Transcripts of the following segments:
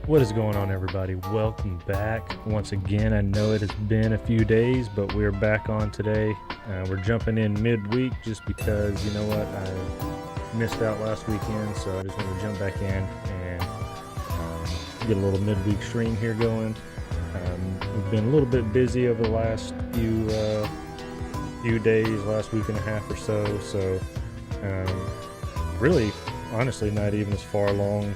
What is going on, everybody? Welcome back once again. I know it has been a few days, but we're back on today. We're jumping in midweek just because, you know what, I missed out last weekend, so I just want to jump back in and get a little midweek stream here going. We've been a little bit busy over the last few days, last week and a half or so. So really, honestly, not even as far along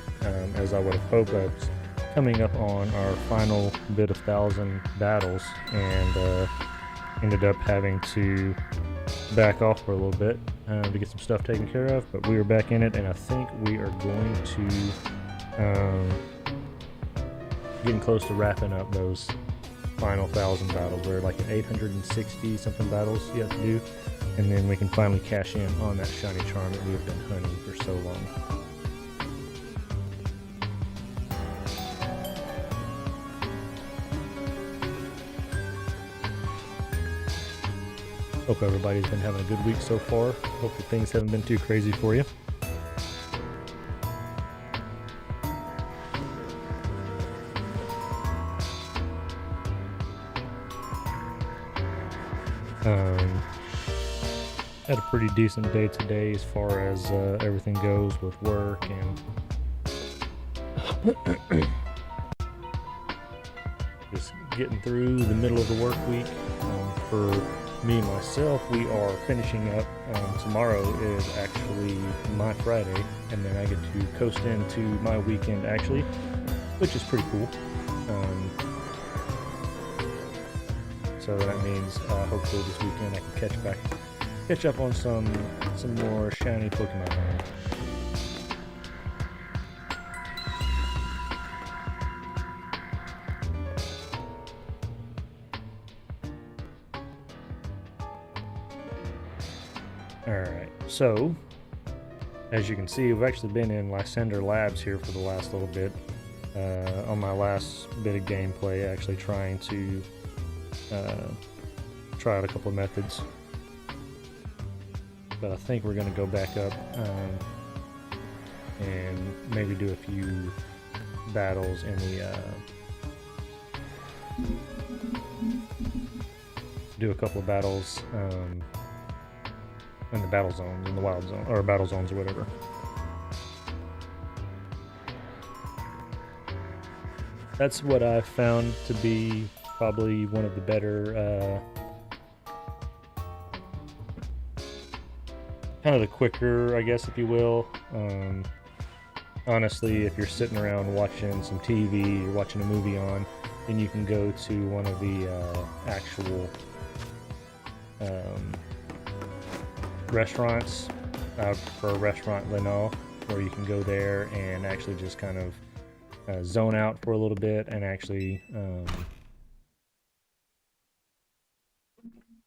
as I would have hoped. I was coming up on our final bit of 1,000 battles and ended up having to back off for a little bit to get some stuff taken care of, but we are back in it, and I think we are going to getting close to wrapping up those final 1,000 battles. We're like at 860 something battles yet to do, and then we can finally cash in on that shiny charm that we have been hunting for so long. Hope everybody's been having a good week so far. Hope that things haven't been too crazy for you. Had a pretty decent day today as far as everything goes with work and just getting through the middle of the work week. For me myself, we are finishing up. Tomorrow is actually my Friday, and then I get to coast into my weekend actually, which is pretty cool. So that means hopefully this weekend I can catch up on some more shiny Pokemon hunting. Alright, so as you can see, we've actually been in Lysander Labs here for the last little bit. On my last bit of gameplay, actually trying to try out a couple of methods. But I think we're going to go back up and maybe do a few battles in the do a couple of battles in the battle zones, in the wild zone, or battle zones or whatever. That's what I've found to be probably one of the better kind of the quicker, I guess, if you will. Honestly, if you're sitting around watching some TV or watching a movie on, then you can go to one of the actual restaurants. For Restaurant Lenore, where you can go there and actually just kind of zone out for a little bit and actually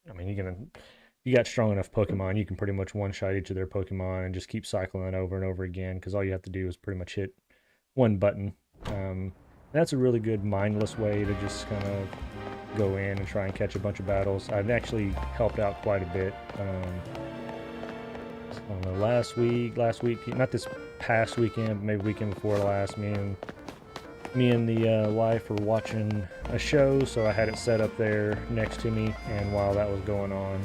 I mean, you got strong enough Pokemon, you can pretty much one-shot each of their Pokemon and just keep cycling it over and over again, because all you have to do is pretty much hit one button. That's a really good mindless way to just kind of go in and try and catch a bunch of battles. I've actually helped out quite a bit. I don't know, last week, not this past weekend, but maybe weekend before last, me and the wife were watching a show, so I had it set up there next to me, and while that was going on,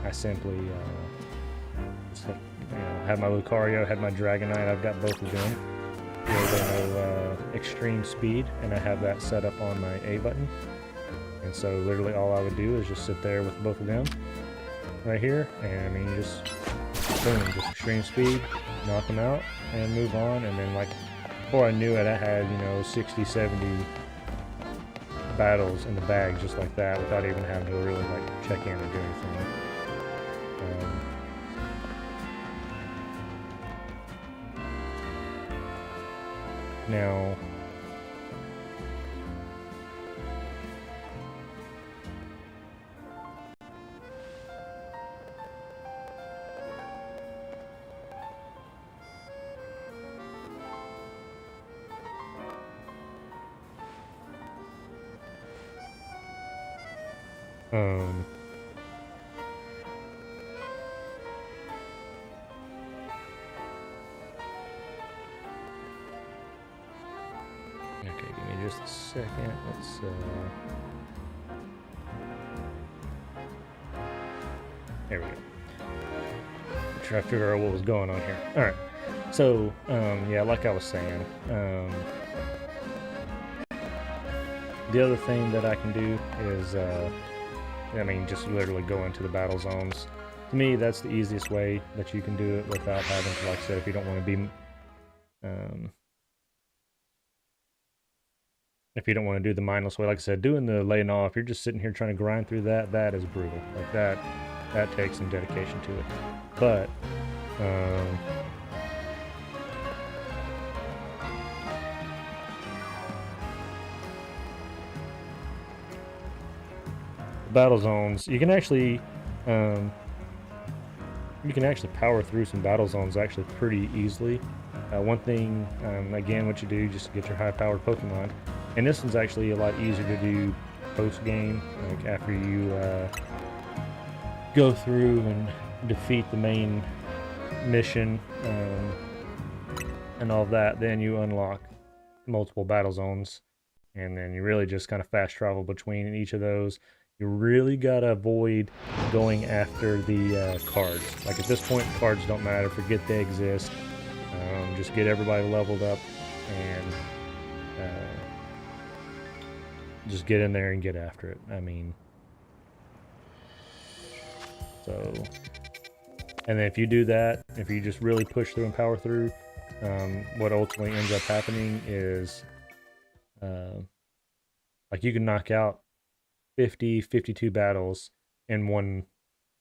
I simply just had my Lucario, had my Dragonite. I've got both of them. They know extreme speed, and I have that set up on my A button, and so literally all I would do is just sit there with both of them right here, and I mean, just boom, just extreme speed, knock them out and move on. And then, like, before I knew it, I had 60, 70 battles in the bag just like that, without even having to really like check in or do anything. Now, Okay, give me just a second. Let's there we go. Try to figure out what was going on here. All right. So, yeah, like I was saying, the other thing that I can do is, I mean, just literally go into the battle zones. To me, that's the easiest way that you can do it without having to, like I said, if you don't want to be, if you don't want to do the mindless way, like I said, doing the laying off, you're just sitting here trying to grind through that, that is brutal. Like that takes some dedication to it. But, battle zones, you can actually power through some battle zones actually pretty easily. One thing, again, what you do just to get your high-powered Pokemon, and this one's actually a lot easier to do post-game, like after you go through and defeat the main mission and all of that, then you unlock multiple battle zones, and then you really just kind of fast travel between each of those. You really gotta avoid going after the cards. Like at this point, cards don't matter. Forget they exist. Just get everybody leveled up and just get in there and get after it. I mean, so, and then if you do that, if you just really push through and power through, what ultimately ends up happening is, like you can knock out 52 battles in one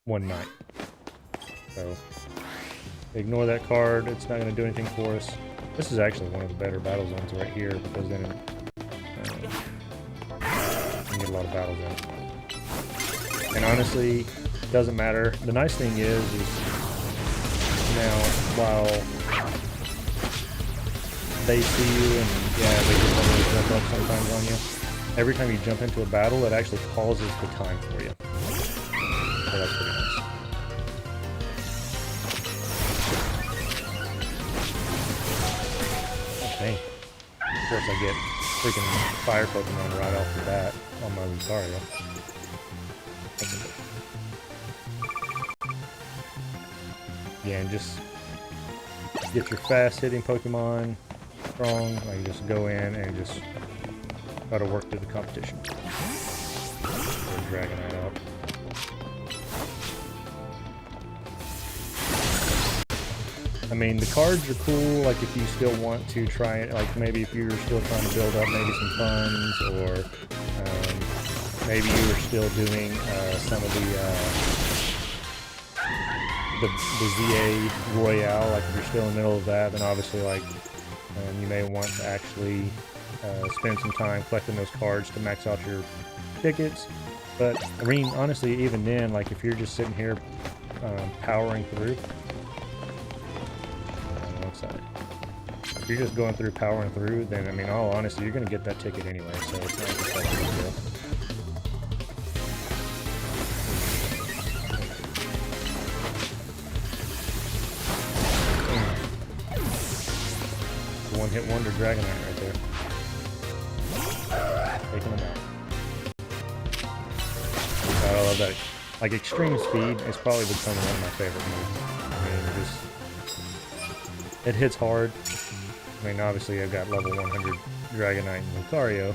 night. So ignore that card, it's not going to do anything for us. This is actually one of the better battle zones right here, because then you get a lot of battles in. And honestly, it doesn't matter. The nice thing is now, while they see you and yeah, they just don't really jump up sometimes on you, every time you jump into a battle, it actually pauses the time for you. So that's pretty nice. Okay. Of course, I get freaking fire Pokemon right off the bat on my Lucario. Yeah, and just get your fast-hitting Pokemon strong. Like you just go in and just try to work through the competition. Dragonite out. I mean, the cards are cool, like if you still want to try it, like maybe if you're still trying to build up maybe some funds, or maybe you were still doing some of the ZA Royale, like if you're still in the middle of that, then obviously like you may want to actually spend some time collecting those cards to max out your tickets. But I mean, honestly, even then, like if you're just sitting here powering through, if you're just going through, powering through, then I mean, all honestly, you're gonna get that ticket anyway, so it's not just that big a deal. One-hit wonder Dragonite right there. Taking him out. God, I love that. Like, extreme speed is probably becoming one of my favorite moves. I mean, just... it hits hard. I mean, obviously I've got level 100 Dragonite and Lucario.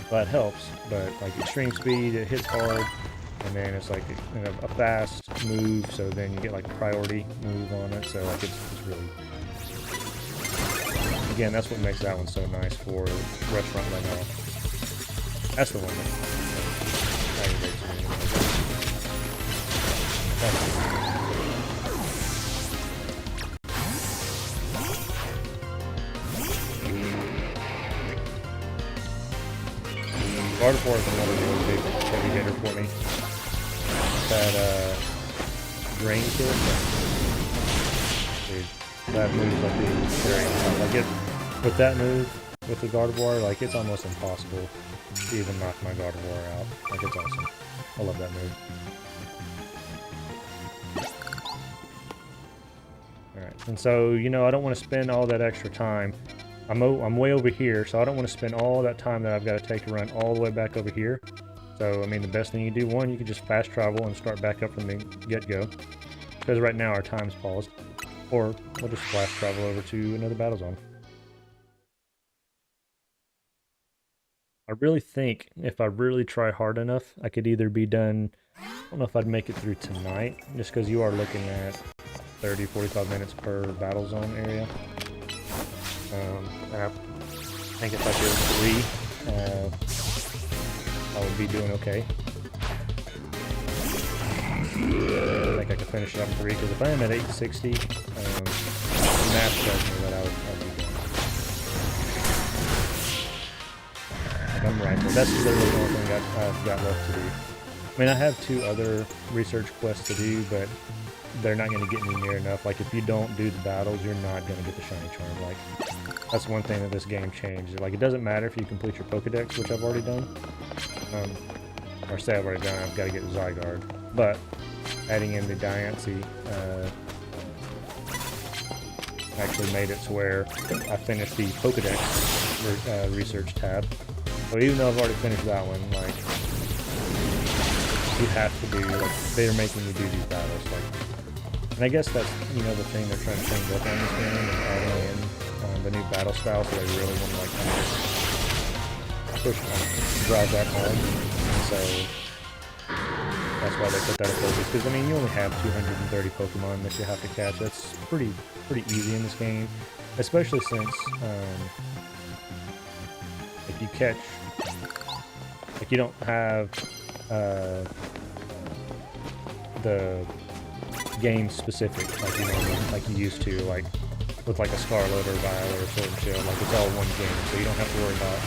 That helps, but like extreme speed, it hits hard. And then it's like a fast move, so then you get like a priority move on it. So like it's really... Again, that's what makes that one so nice for restaurant layout. That's the one that aggravates me. Gardevoir is another really big heavy hitter for me. That drain kick, dude, that move's like being very hard. Like with that move, with the Gardevoir, like it's almost impossible to even knock my Gardevoir out. Like it's awesome. I love that move. Alright, and so, you know, I don't want to spend all that extra time I'm way over here, so I don't want to spend all that time that I've got to take to run all the way back over here. So, I mean, the best thing you do, one, you can just fast travel and start back up from the get-go. Because right now our time's paused. Or we'll just flash travel over to another battle zone. I really think if I really try hard enough, I could either be done... I don't know if I'd make it through tonight, just because you are looking at 30, 45 minutes per battle zone area. I think if I did 3, I would be doing okay. I think I could finish it up in 3, because if I am at 860, math tells me that I'd be done. I'm right, but that's literally the only thing I've got left to do. I mean, I have 2 other research quests to do, but they're not going to get me near enough. Like, if you don't do the battles, you're not going to get the shiny charm. Like, that's one thing that this game changed. Like, it doesn't matter if you complete your Pokedex, which I've already done. Or say I've already done, I've got to get Zygarde. But adding in the Diancie actually made it to where I finished the Pokedex research tab. So even though I've already finished that one, like, you have to do, like, they're making you do these battles, like, and I guess that's, you know, the thing they're trying to change up on this game and adding in the new battle style, so they really want to, like, kind of push, drive that home. So that's why they put that in focus, because I mean, you only have 230 Pokemon that you have to catch. That's pretty easy in this game, especially since if you catch, like, you don't have the game specific like you normally, like you used to, like with like a Scarlet or Violet or Sword and Shield. Like, it's all one game, so you don't have to worry about.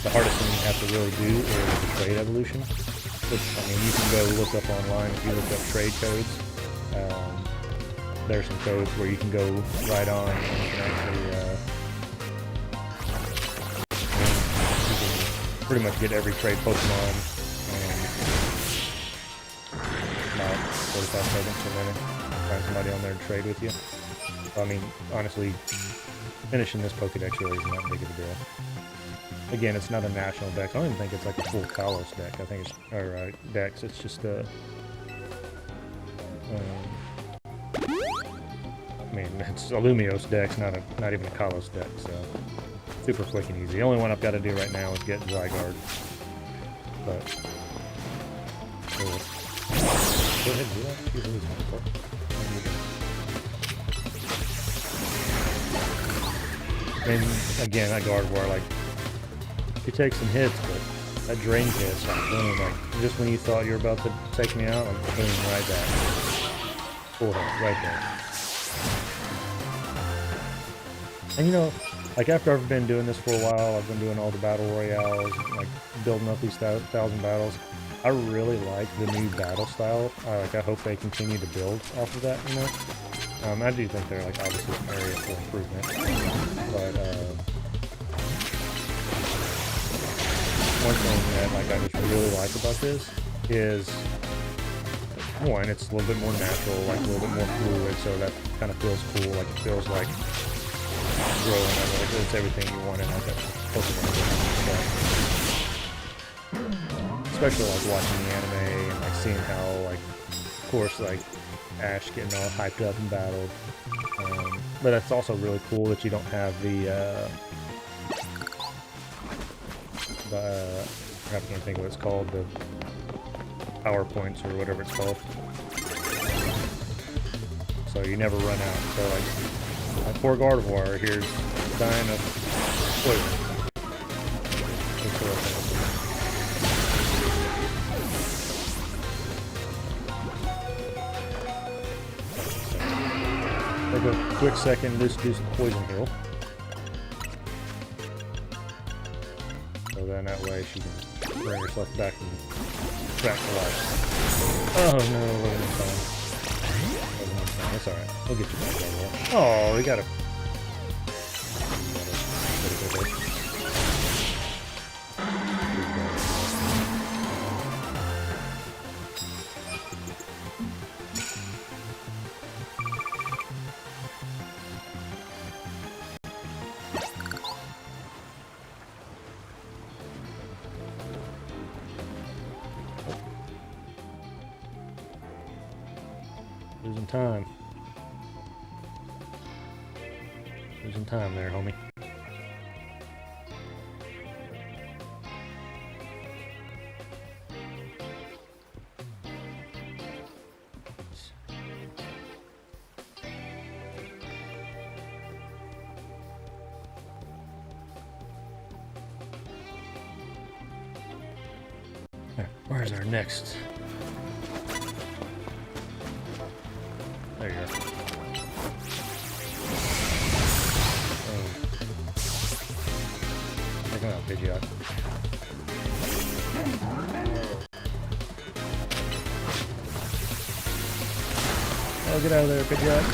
The hardest thing you have to really do is the trade evolution, which, I mean, you can go look up online. If you look up trade codes, there's some codes where you can go right on and you can actually you can pretty much get every trade Pokemon in about 45 seconds to a minute. Find somebody on there to trade with you. I mean, honestly, finishing this Pokedex really isn't that big of a deal. Again, it's not a national dex. I don't even think it's like a full Kalos deck. I think it's, or dex. It's just a. I mean, it's a Lumiose dex, not even a Kalos deck. So super quick and easy. The only one I've got to do right now is get Zygarde. But go ahead and do that. He's losing my part. And again, that Gardevoir, like, you take some hits, but that drain hit, like, boom, like, just when you thought you were about to take me out, like, boom, right back. Full health, right there. And, you know, like, after I've been doing this for a while, I've been doing all the battle royales, like, building up these 1,000 battles, I really like the new battle style. Like, I hope they continue to build off of that, you know? I do think they're, like, obviously an area for improvement, but one thing that, like, I just really like about this is, one, it's a little bit more natural, like a little bit more fluid, so that kind of feels cool. Like, it feels like growing up, like it's everything you want in like a Pokemon game. Especially like watching the anime and like seeing how, like, of course, like Ash getting all hyped up and battled. But it's also really cool that you don't have the I can't think of what it's called, the power points or whatever it's called. So you never run out. So like, my poor Gardevoir here's dying of poison. Take a quick second, just do some poison heal. So then that way she can bring herself back to life. Oh no, wasn't in time. That's alright. We'll get you back there. Oh, we got a... Losing time. Losing time there, homie. Where's our next? There you go. Come out, Pidgeot. Oh, get out of there, Pidgeot.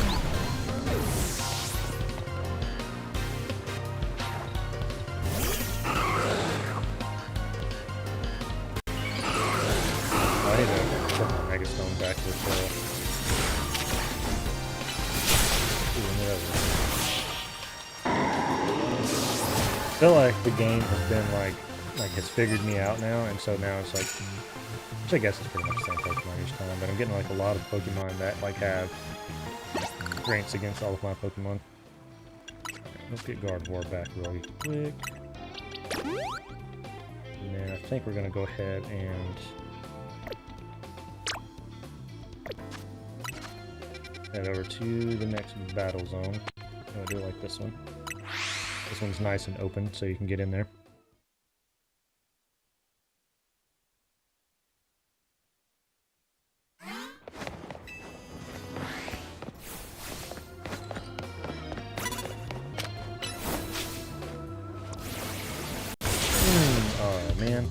Back with I feel like the game has been like it's figured me out now, and so now it's like, which I guess is pretty much the same Pokemon each time, but I'm getting like a lot of Pokemon that like have ranks against all of my Pokemon. Let's get Gardevoir back really quick. And then I think we're gonna go ahead and head over to the next battle zone. I'm gonna do it like this one. This one's nice and open, so you can get in there. Oh man.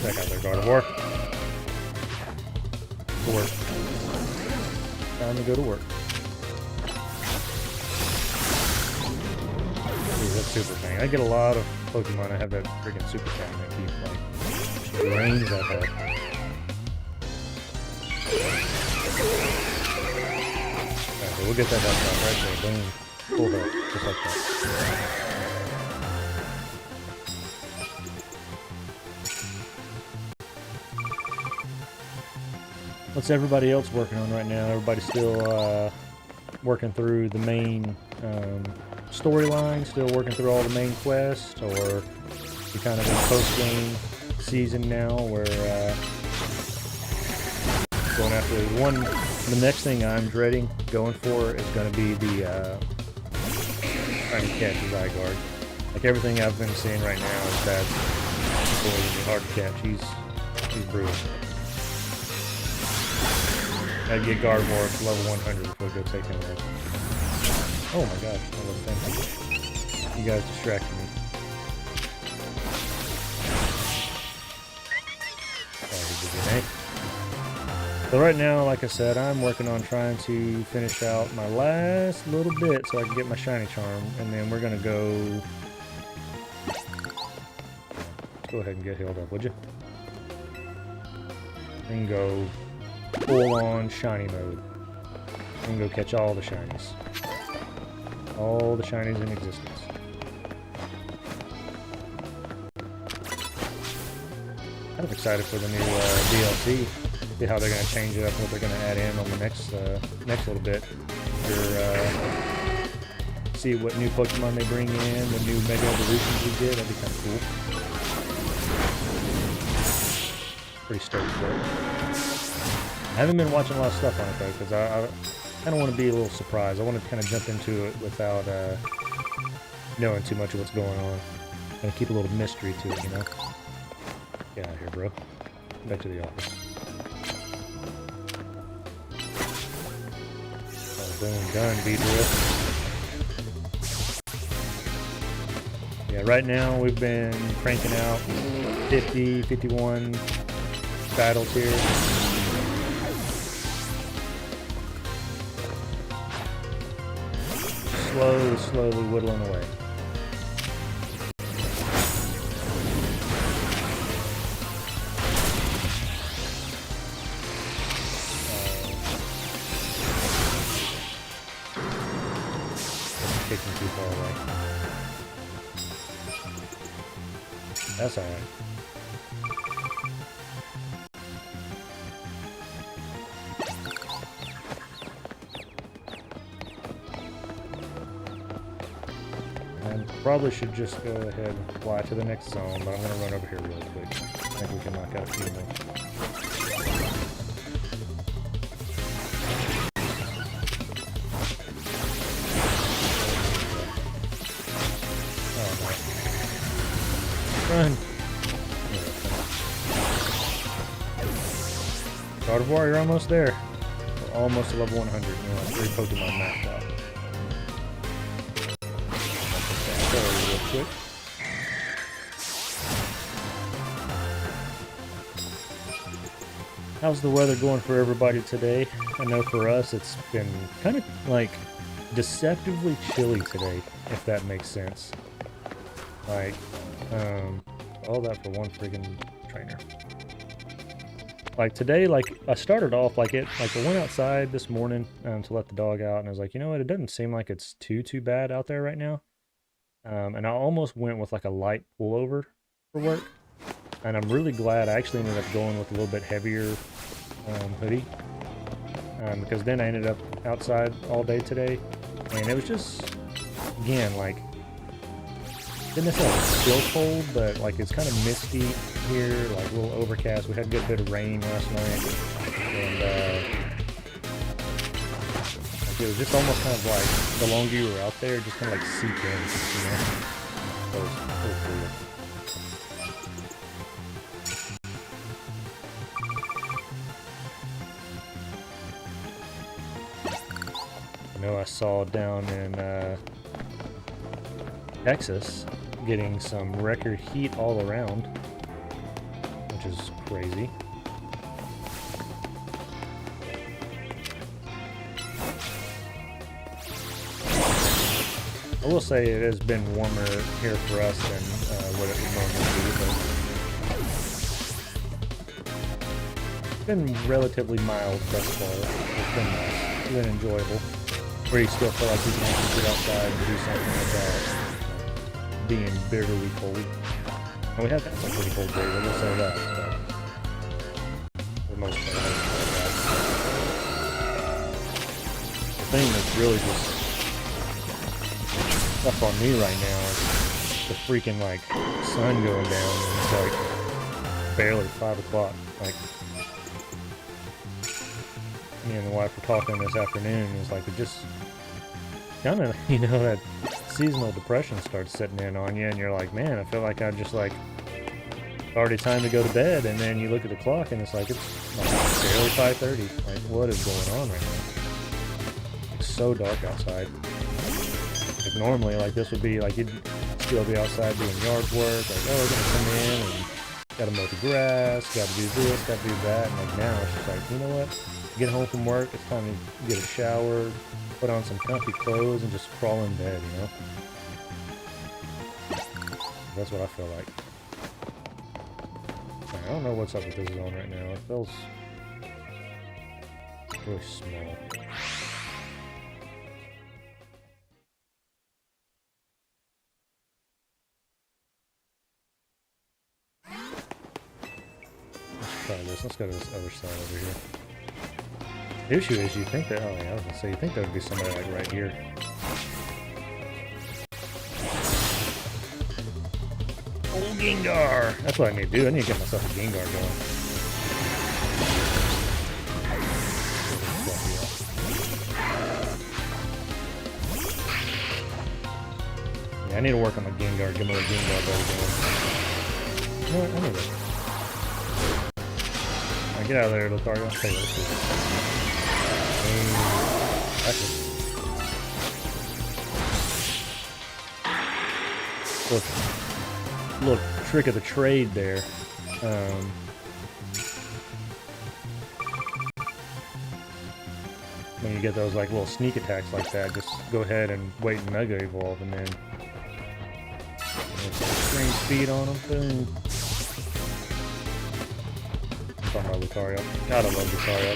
Check out their Gardevoir. To work. Time to go to work. Ooh, that super thing. I get a lot of Pokemon. I have that freaking super thing that keep like range that hell. Alright, so we'll get that health right there. Boom. Full health. Just like that. What's everybody else working on right now? Everybody's still working through the main storyline, still working through all the main quests, or you're kind of in post-game season now where going after one. The next thing I'm dreading going for is going to be the trying to catch Zygarde. Like everything I've been seeing right now is that it's going to be hard to catch. He's brutal. I'd get Gardevoir to level 100 before we go take him out. Oh my gosh, I love that. You guys distracted me. So right now, like I said, I'm working on trying to finish out my last little bit so I can get my shiny charm, and then we're gonna go. Let's go ahead and get healed up, would you? And go full on shiny mode. And go catch all the shinies. All the shinies in existence. Kind of excited for the new DLC. See how they're going to change it up, what they're going to add in on the next little bit. See what new Pokemon they bring in, what new Mega Evolutions we get. That'd be kind of cool. Pretty stoked for it. I haven't been watching a lot of stuff on it though, because I kind of want to be a little surprised. I want to kind of jump into it without knowing too much of what's going on. Kind of keep a little mystery to it, you know? Get out of here, bro. Back to the office. Oh, boom, done, Beedrill. Yeah, right now we've been cranking out 50, 51 battles here. Slowly whittling away. Kicking too far away. That's alright. Probably should just go ahead and fly to the next zone, but I'm gonna run over here really quick. I think we can knock out a few more. Run! God of War, you're almost there. We're almost to level 100. You know, 3 Pokemon maxed out. Real quick. How's the weather going for everybody today? I know for us it's been kind of like deceptively chilly today, if that makes sense. Like, all that for one friggin' trainer. Like today, like I started off like I went outside this morning to let the dog out, and I was like, you know what, it doesn't seem like it's too bad out there right now. And I almost went with like a light pullover for work, and I'm really glad I actually ended up going with a little bit heavier hoodie, because then I ended up outside all day today, and it was just, again, like, didn't necessarily still cold, but like it's kind of misty here, like a little overcast. We had a good bit of rain last night, and it was just almost kind of like the longer you were out there, just kind of like seep in, you know? It was weird. I know I saw down in Texas getting some record heat all around, which is crazy. I will say it has been warmer here for us than what it would normally be, but it's been relatively mild thus far. It's been nice. It's been enjoyable. Where you still feel like you can actually get outside and do something without being bitterly cold. And we have had some pretty cold days, I will say that, but for the most part, the thing that's really just up on me right now is the freaking, like, sun going down, and it's like barely 5 o'clock. Like, me and the wife were talking this afternoon, and it's like it just kind of, you know, that seasonal depression starts setting in on you, and you're like, man, I feel like I just like already time to go to bed, and then you look at the clock and it's like it's like barely 5:30. Like, what is going on right now? It's so dark outside. Like normally, like this would be like you'd still be outside doing yard work, like, oh, we're gonna come in and gotta mow the grass, gotta do this, gotta do that, and like now it's just like, you know what? Get home from work, it's time to get a shower, put on some comfy clothes, and just crawl in bed, you know? That's what I feel like. I don't know what's up with this zone right now. It feels really small. Let's try this. Let's go to this other side over here. The issue is you think that, oh yeah, I was gonna say, you think there would be somebody like right here. Oh, Gengar! That's what I need to do. I need to get myself a Gengar going. Yeah, I need to work on my Gengar, get my Gengar better going. You know what? I need to... Alright, get out of there, Lucario. Hey, let's do this. Look, trick of the trade there. When you get those like little sneak attacks like that, just go ahead and wait and Mega Evolve, and then extreme speed on them. Boom. I'm talking about Lucario. God, I love Lucario.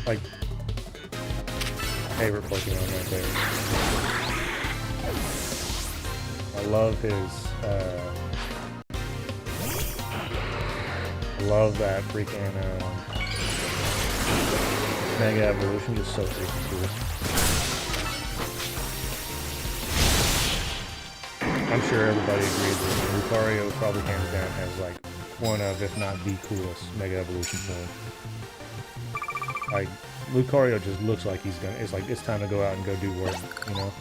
Like, favorite Pokemon right there. I love his, love that freaking, Mega Evolution, just so freaking cool. I'm sure everybody agrees with me. Lucario probably hands down has like one of, if not the coolest Mega Evolution form. Like, Lucario just looks like he's gonna, it's like, it's time to go out and go do work, you know?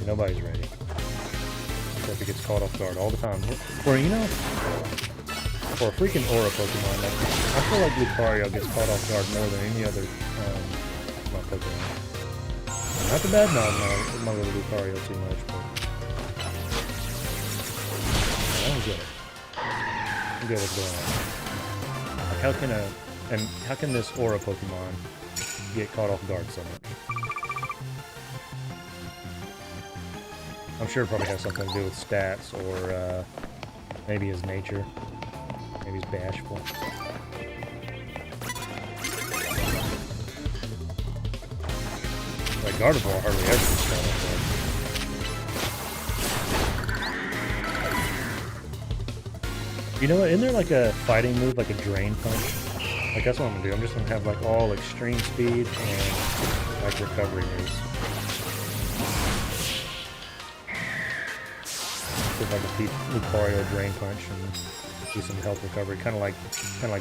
Nobody's ready. Except it gets caught off guard all the time. Or, you know, for a freaking Aura Pokemon, like, I feel like Lucario gets caught off guard more than any other Pokemon. Not the bad mouth my little Lucario too much, but I don't get it. I don't get what's going on. Like, how can this Aura Pokemon get caught off guard so much? I'm sure it probably has something to do with stats, or maybe his nature. Maybe he's bashful. Like Gardevoir hardly ever gets caught off guard. You know what? Isn't there like a fighting move, like a drain punch? Like that's what I'm gonna do. I'm just gonna have like all extreme speed and like recovery moves. With like a Lucario drain punch and do some health recovery, kind of like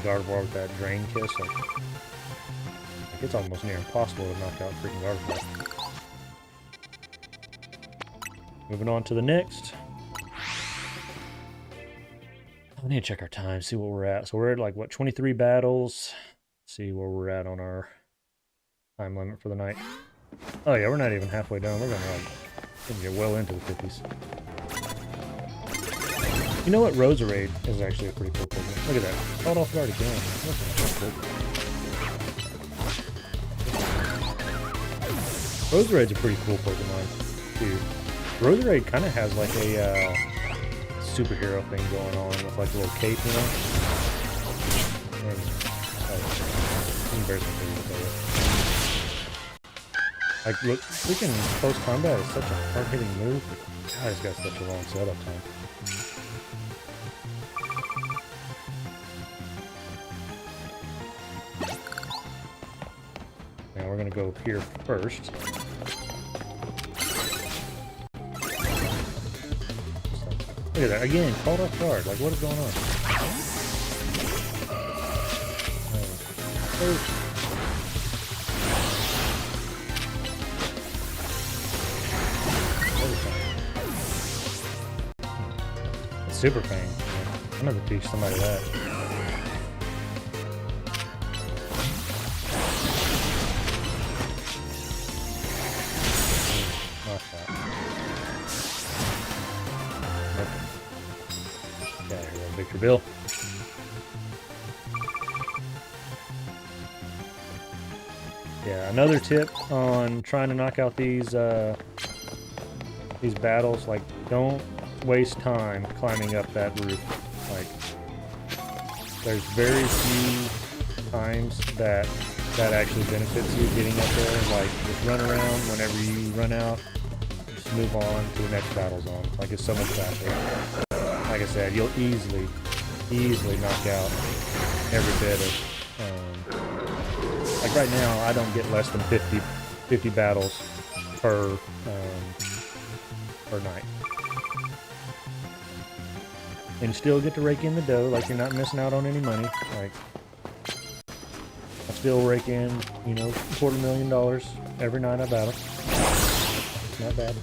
Gardevoir with that drain kiss. Like it's almost near impossible to knock out freaking Gardevoir. Moving on to the next. I need to check our time, see what we're at. So we're at like what, 23 battles. See where we're at on our time limit for the night. Oh yeah, we're not even halfway done. We're gonna get well into the 50s. You know what? Roserade is actually a pretty cool Pokemon. Look at that. Caught off guard again. Roserade's a pretty cool Pokemon, too. Roserade kind of has like a superhero thing going on with like a little cape, you know? And, like, look, freaking close combat is such a hard-hitting move. God, it's got such a long setup time. We're gonna go here first. Look at that again, caught off guard. Like, what is going on? Super Fang. I'm gonna teach somebody that. Victor Bill. Yeah, another tip on trying to knock out these battles, like, don't waste time climbing up that roof. Like, there's very few times that actually benefits you getting up there. Like, just run around. Whenever you run out, just move on to the next battle zone. Like, it's so much faster. Like I said, you'll easily knock out every bit of, like right now, I don't get less than 50 battles per night. And still get to rake in the dough, like you're not missing out on any money. Like, I still rake in, you know, $250,000 every night I battle. It's not bad.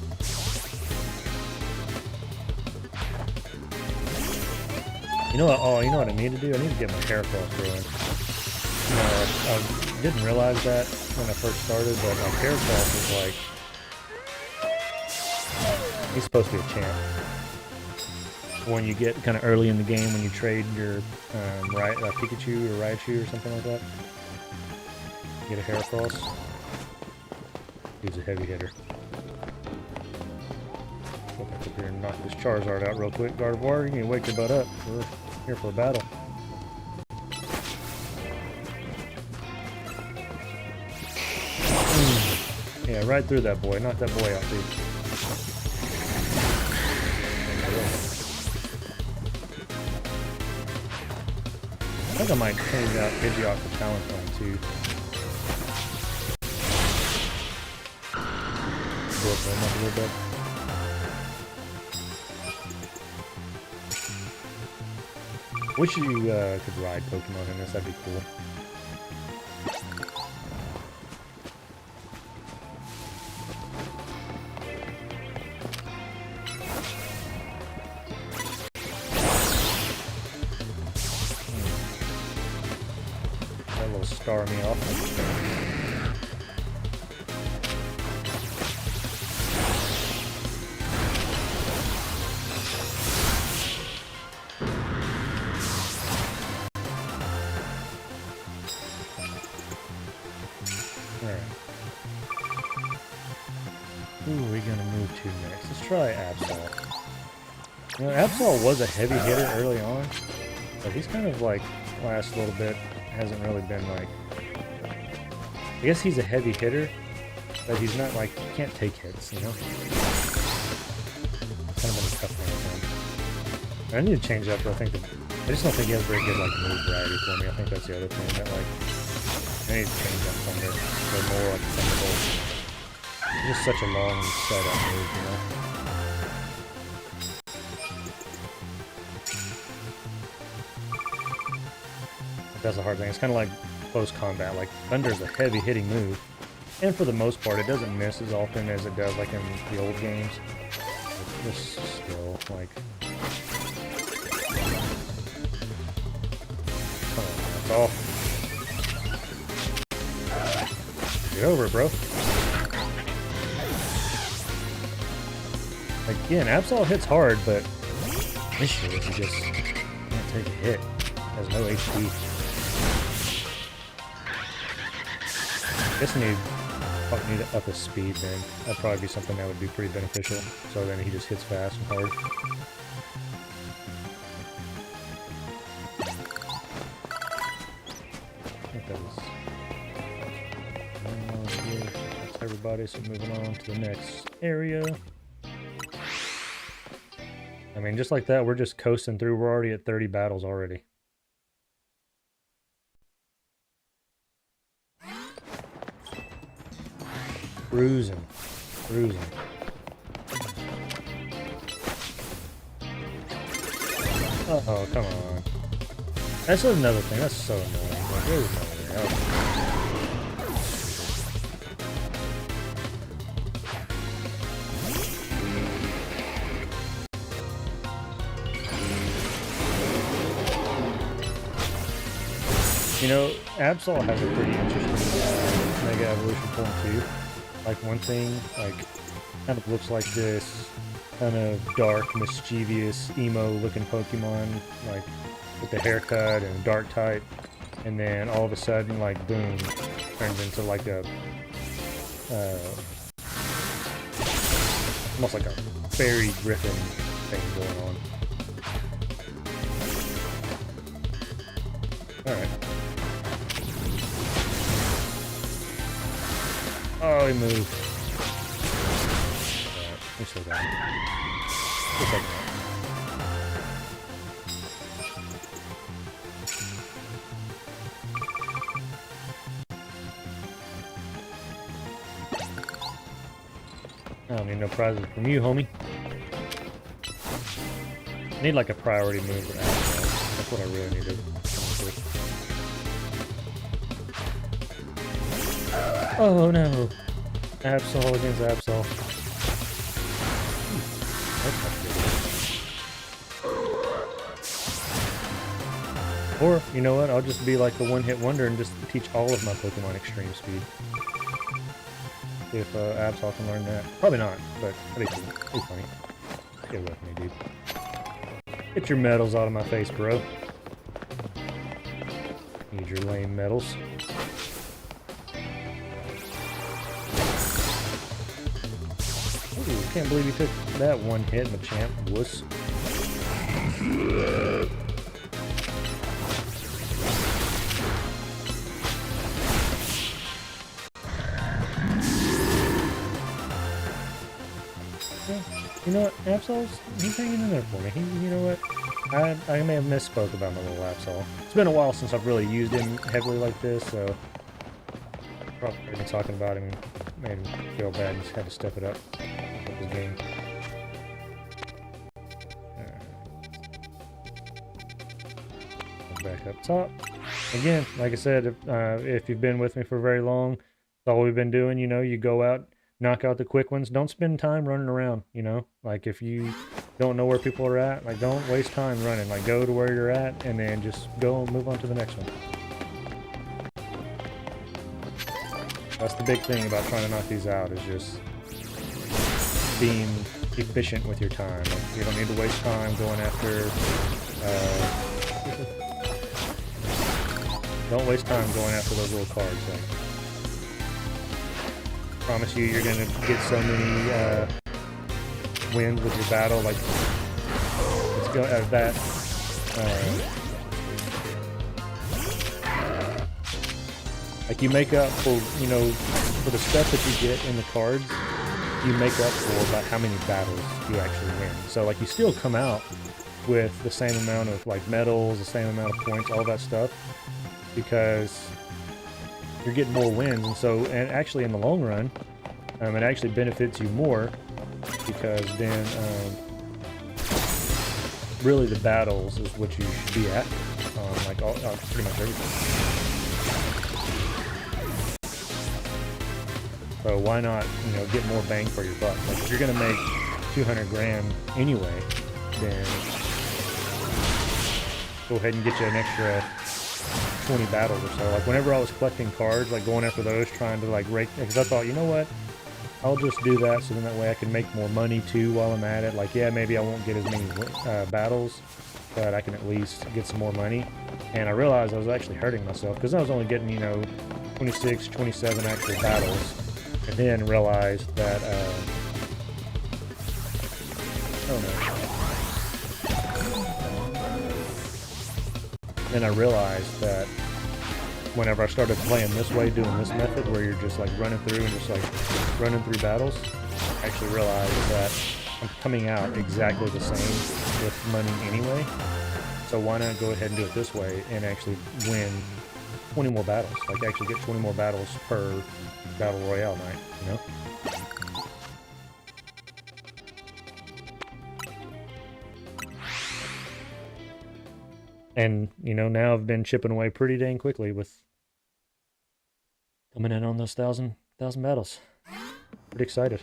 You know what? Oh, you know what I need to do? I need to get my hair cross growing. You know, I didn't realize that when I first started, but my hair cross is like, he's supposed to be a champ. When you get kind of early in the game, when you trade your Pikachu or Raichu or something like that, get a hair cross. He's a heavy hitter. Go back up here and knock this Charizard out real quick. Gardevoir, you can wake your butt up. We're here for a battle. Yeah, right through that boy. Knock that boy out, too. I think I might change out Pidgeot for Talonflame, too. build him up a little bit. Wish you could ride Pokemon in this, that'd be cool. That little star me off. Who are we gonna move to next? Let's try Absol. You know, Absol was a heavy hitter early on, but he's kind of like, last little bit, hasn't really been like... I guess he's a heavy hitter, but he's not like, can't take hits, you know? It's kind of been a tough thing with him. I need to change up, but I just don't think he has very good like move variety for me. I think that's the other thing, that like, I need to change up Thunder, so more like Thunderbolt. It's just such a long setup move, you know? That's the hard thing. It's kind of like close combat. Like, Thunder's a heavy hitting move. And for the most part, it doesn't miss as often as it does like in the old games. But just still, like... Oh, that's all. Get over it, bro. Again, Absol hits hard, but this shit, he just can't take a hit. Has no HP. I guess I need to up his speed then. That'd probably be something that would be pretty beneficial. So then he just hits fast and hard. I think that was... That's everybody, so moving on to the next area. I mean, just like that, we're just coasting through. We're already at 30 battles already. Cruising. Uh-oh, come on. That's another thing. That's so annoying. Like, there's no way out. You know, Absol has a pretty interesting Mega Evolution form too. Like, one thing, like, kind of looks like this kind of dark, mischievous, emo-looking Pokemon, like, with the haircut and dark type, and then all of a sudden, like, boom, turns into like a, almost like a fairy griffin thing going on. Alright. Oh, he moved. Alright, we still got him. Just like that. I don't need no prizes from you, homie. I need like a priority move for Absol. That's what I really need to come with. Oh no! Absol against Absol. Or, you know what, I'll just be like the one-hit wonder and just teach all of my Pokemon extreme speed. See if Absol can learn that. Probably not, but that'd be cool. That'd be funny. Get with me, dude. Get your medals out of my face, bro. Need your lame medals. Ooh, can't believe he took that one hit, Machamp. Wuss. You know what, he's hanging in there for me. You know what, I may have misspoke about my little Absol. It's been a while since I've really used him heavily like this, so probably been talking about him made him feel bad. Just had to step it up his game. Back up top. Again, like I said, if you've been with me for very long, that's all we've been doing. You know, you go out, knock out the quick ones. Don't spend time running around, you know? Like, if you don't know where people are at, like, don't waste time running. Like, go to where you're at, and then just go and move on to the next one. That's the big thing about trying to knock these out, is just being efficient with your time. Like, you don't need to waste time going after... don't waste time going after those little cards. Like, promise you, you're gonna get so many wins with your battle. Like, let's go out of that. Like, you make up for, you know, for the stuff that you get in the cards, you make up for about how many battles you actually win. So, like, you still come out with the same amount of, like, medals, the same amount of points, all that stuff, because you're getting more wins. And so, and actually in the long run, it actually benefits you more, because then really the battles is what you should be at, like pretty much everything. So why not, you know, get more bang for your buck? Like, if you're gonna make 200 grand anyway, then go ahead and get you an extra 20 battles or so. Like, whenever I was collecting cards, like going after those, trying to like rake, because I thought, you know what, I'll just do that, so then that way I can make more money too while I'm at it. Like, yeah, maybe I won't get as many battles, but I can at least get some more money. And I realized I was actually hurting myself, because I was only getting, you know, 26, 27 actual battles, and then realized that, oh no. Then I realized that whenever I started playing this way, doing this method, where you're just like running through and just like running through battles, I actually realized that I'm coming out exactly the same with money anyway. So why not go ahead and do it this way and actually win 20 more battles? Like, actually get 20 more battles per Battle Royale night, you know? And, you know, now I've been chipping away pretty dang quickly with coming in on those thousand battles. Pretty excited.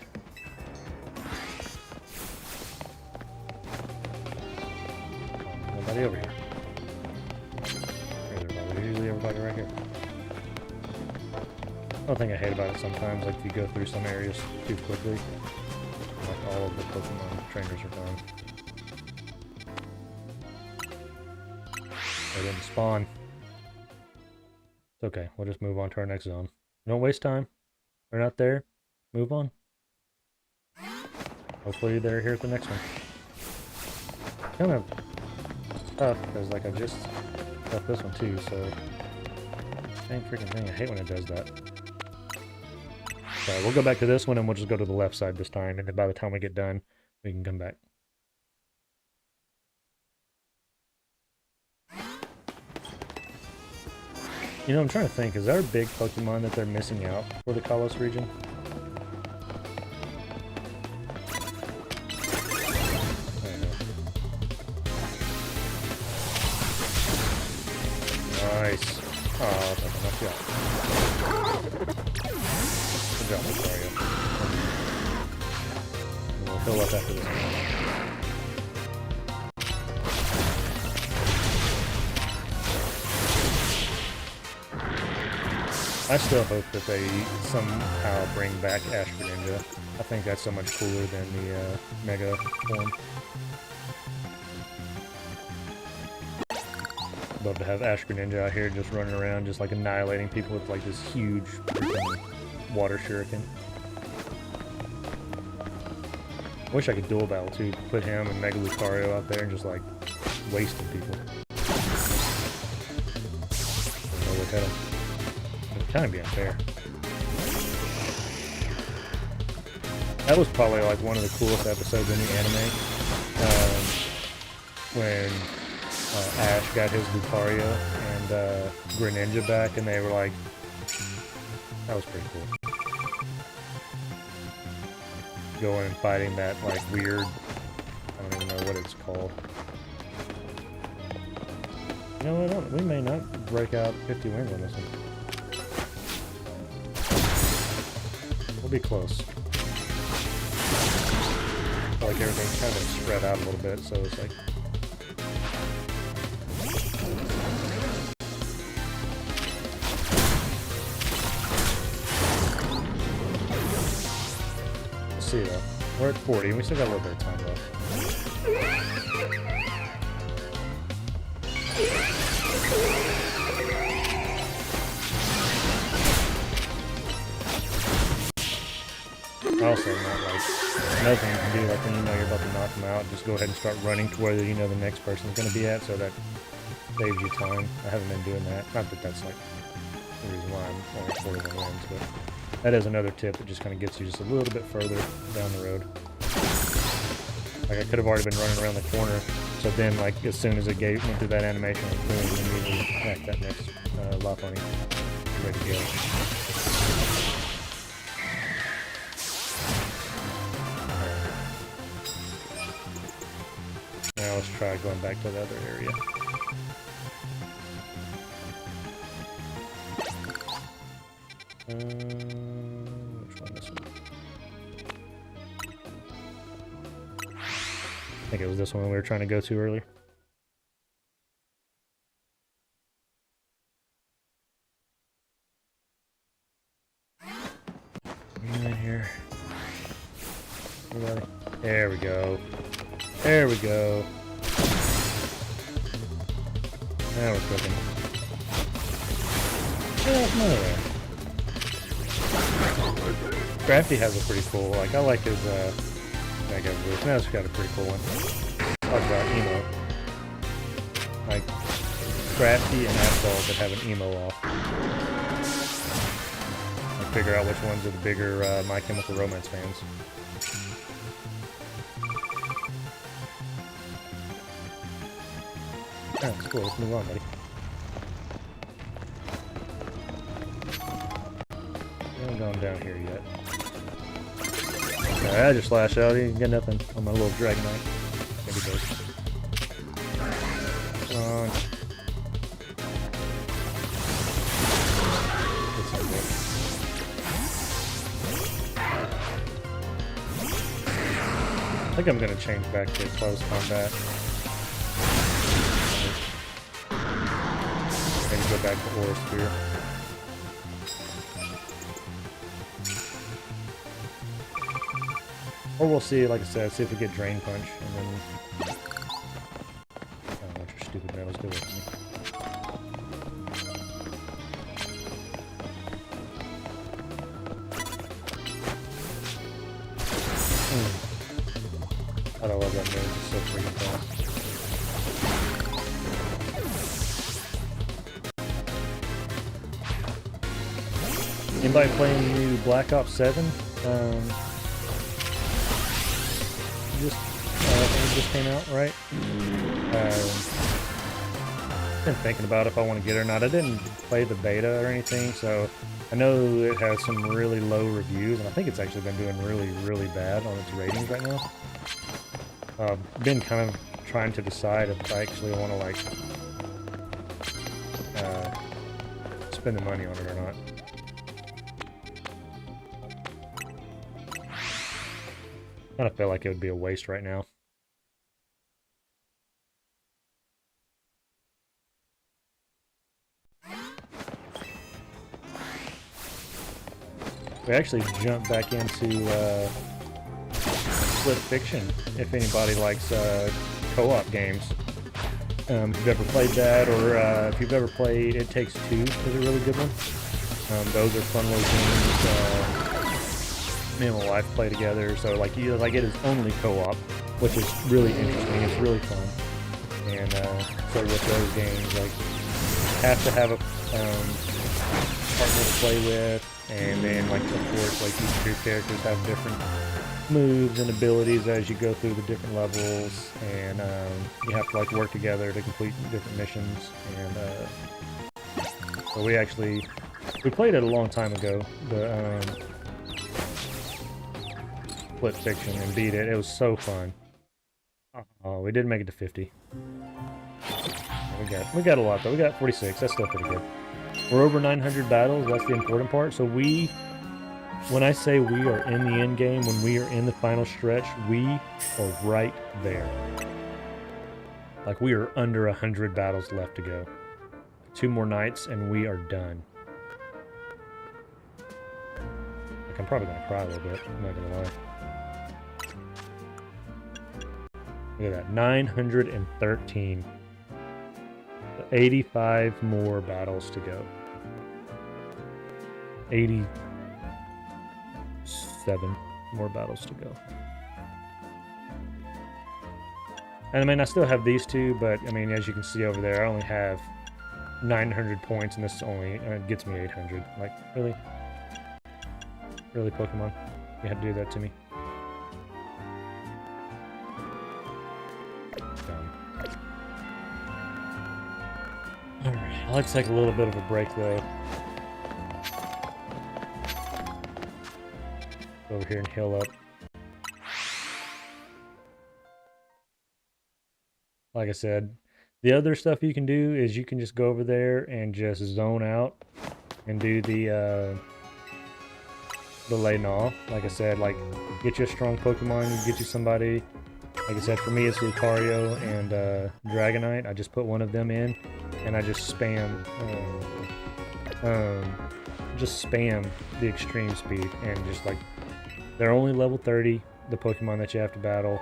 Nobody over here. There's everybody. There's usually everybody right here. One thing I hate about it sometimes, like, if you go through some areas too quickly, like, all of the Pokemon trainers are gone. They didn't spawn. It's okay, we'll just move on to our next zone. Don't waste time. They're not there. Move on. Hopefully they're here at the next one. Kind of tough, because, like, I just left this one too, so... Same freaking thing, I hate when it does that. So we'll go back to this one, and we'll just go to the left side this time, and then by the time we get done, we can come back. You know, I'm trying to think, is there a big Pokemon that they're missing out for the Kalos region? Nice. Oh, that's enough shot. Good job, Lucario. We'll fill up after this one. I still hope that they somehow bring back Ash Greninja. I think that's so much cooler than the Mega form. I'd love to have Ash Greninja out here just running around, just like annihilating people with like this huge freaking water shuriken. I wish I could dual battle too. Put him and Mega Lucario out there and just like wasting people. Oh, look at him. Kind of be unfair. That was probably like one of the coolest episodes in the anime, when Ash got his Lucario and Greninja back, and they were like, that was pretty cool. going and fighting that like weird, I don't even know what it's called. You know what? We may not break out 50 wins on this one. We'll be close. I feel like everything's kind of spread out a little bit, so it's like. Let's see though. We're at 40, and we still got a little bit of time left. Also, not like another thing you can do, like when you know you're about to knock them out, just go ahead and start running to where you know the next person's going to be at, so that saves you time. I haven't been doing that. Not that that's like the reason why I'm only 41 wins, but that is another tip that just kind of gets you just a little bit further down the road. Like I could have already been running around the corner, so then like as soon as it went through that animation, boom, immediately back that next lop on him. Ready to go. Now let's try going back to the other area. Which one? This one? I think it was this one we were trying to go to earlier. Right here. There we go. There we go. Now we're cooking. Yeah, Crafty has a pretty cool, like I like his mega boost. Now it's got a pretty cool one. Talk about emo. Like Crafty and Asphalt that have an emo off. Like figure out which ones are the bigger My Chemical Romance fans. That's cool, let's move on, buddy. We haven't gone down here yet. Okay, I just lashed out, he didn't get nothing on my little Dragonite. Maybe it does. Come on. Get some more. I think I'm gonna change back to close combat. Maybe go back to Aura Sphere. Or we'll see, like I said, see if we get Drain Punch, and then... I don't know what your stupid metals do with me. I don't love that move, it's so freaking fast. Anybody playing the new Black Ops 7? It just came out, right? Been thinking about if I want to get it or not. I didn't play the beta or anything, so I know it has some really low reviews, and I think it's actually been doing really, really bad on its ratings right now. Been kind of trying to decide if I actually want to like spend the money on it or not. I kind of feel like it would be a waste right now. We actually jumped back into Split Fiction, if anybody likes co-op games. If you've ever played that, or if you've ever played It Takes Two, is a really good one. Those are fun little games. Me and my wife play together, so like it is only co-op, which is really interesting. It's really fun. And so with those games, like you have to have a partner to play with, and then like of course like each of your characters have different moves and abilities as you go through the different levels, and you have to like work together to complete different missions. And so we played it a long time ago, but Split Fiction and beat it. It was so fun. Oh, we did make it to 50. We got a lot though. We got 46. That's still pretty good. We're over 900 battles. That's the important part. So when I say we are in the end game, when we are in the final stretch, we are right there. Like, we are under 100 battles left to go. 2 more nights and we are done. Like, I'm probably gonna cry a little bit. I'm not gonna lie. Look at that, 913. 85 more battles to go. 87 more battles to go. And I mean, I still have these two, but I mean, as you can see over there, I only have 900 points, and this only gets me 800. Like, really? Really, Pokemon? You had to do that to me? Alright, let's take a little bit of a break, though. Go over here and heal up. Like I said, the other stuff you can do is you can just go over there and just zone out and do the Lay-Gnaw. Like I said, like, get you a strong Pokemon, get you somebody. Like I said, for me it's Lucario and Dragonite. I just put one of them in and I just spam the extreme speed, and just like, they're only level 30, the Pokemon that you have to battle.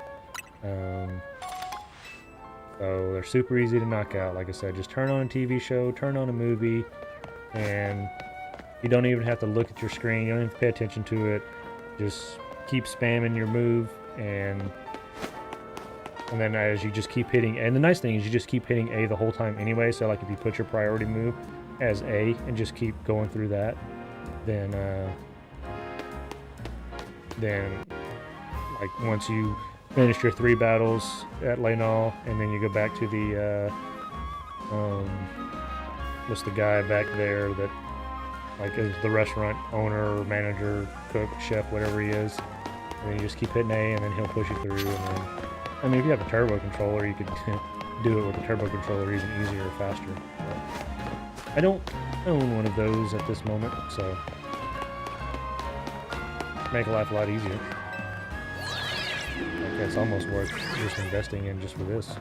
So they're super easy to knock out. Like I said, just turn on a TV show, turn on a movie, and you don't even have to look at your screen. You don't even have to pay attention to it. Just keep spamming your move, and then as you just keep hitting, and the nice thing is you just keep hitting A the whole time anyway. So like, if you put your priority move as A and just keep going through that, then like, once you finish your 3 battles at Lay-Gnaw, and then you go back to the what's the guy back there that, like, is the restaurant owner or manager, cook, chef, whatever he is, and then you just keep hitting A, and then he'll push you through. And then, I mean, if you have a turbo controller, you could do it with a turbo controller even easier or faster. But I don't own one of those at this moment, so make life a lot easier. Like, it's almost worth just investing in just for this.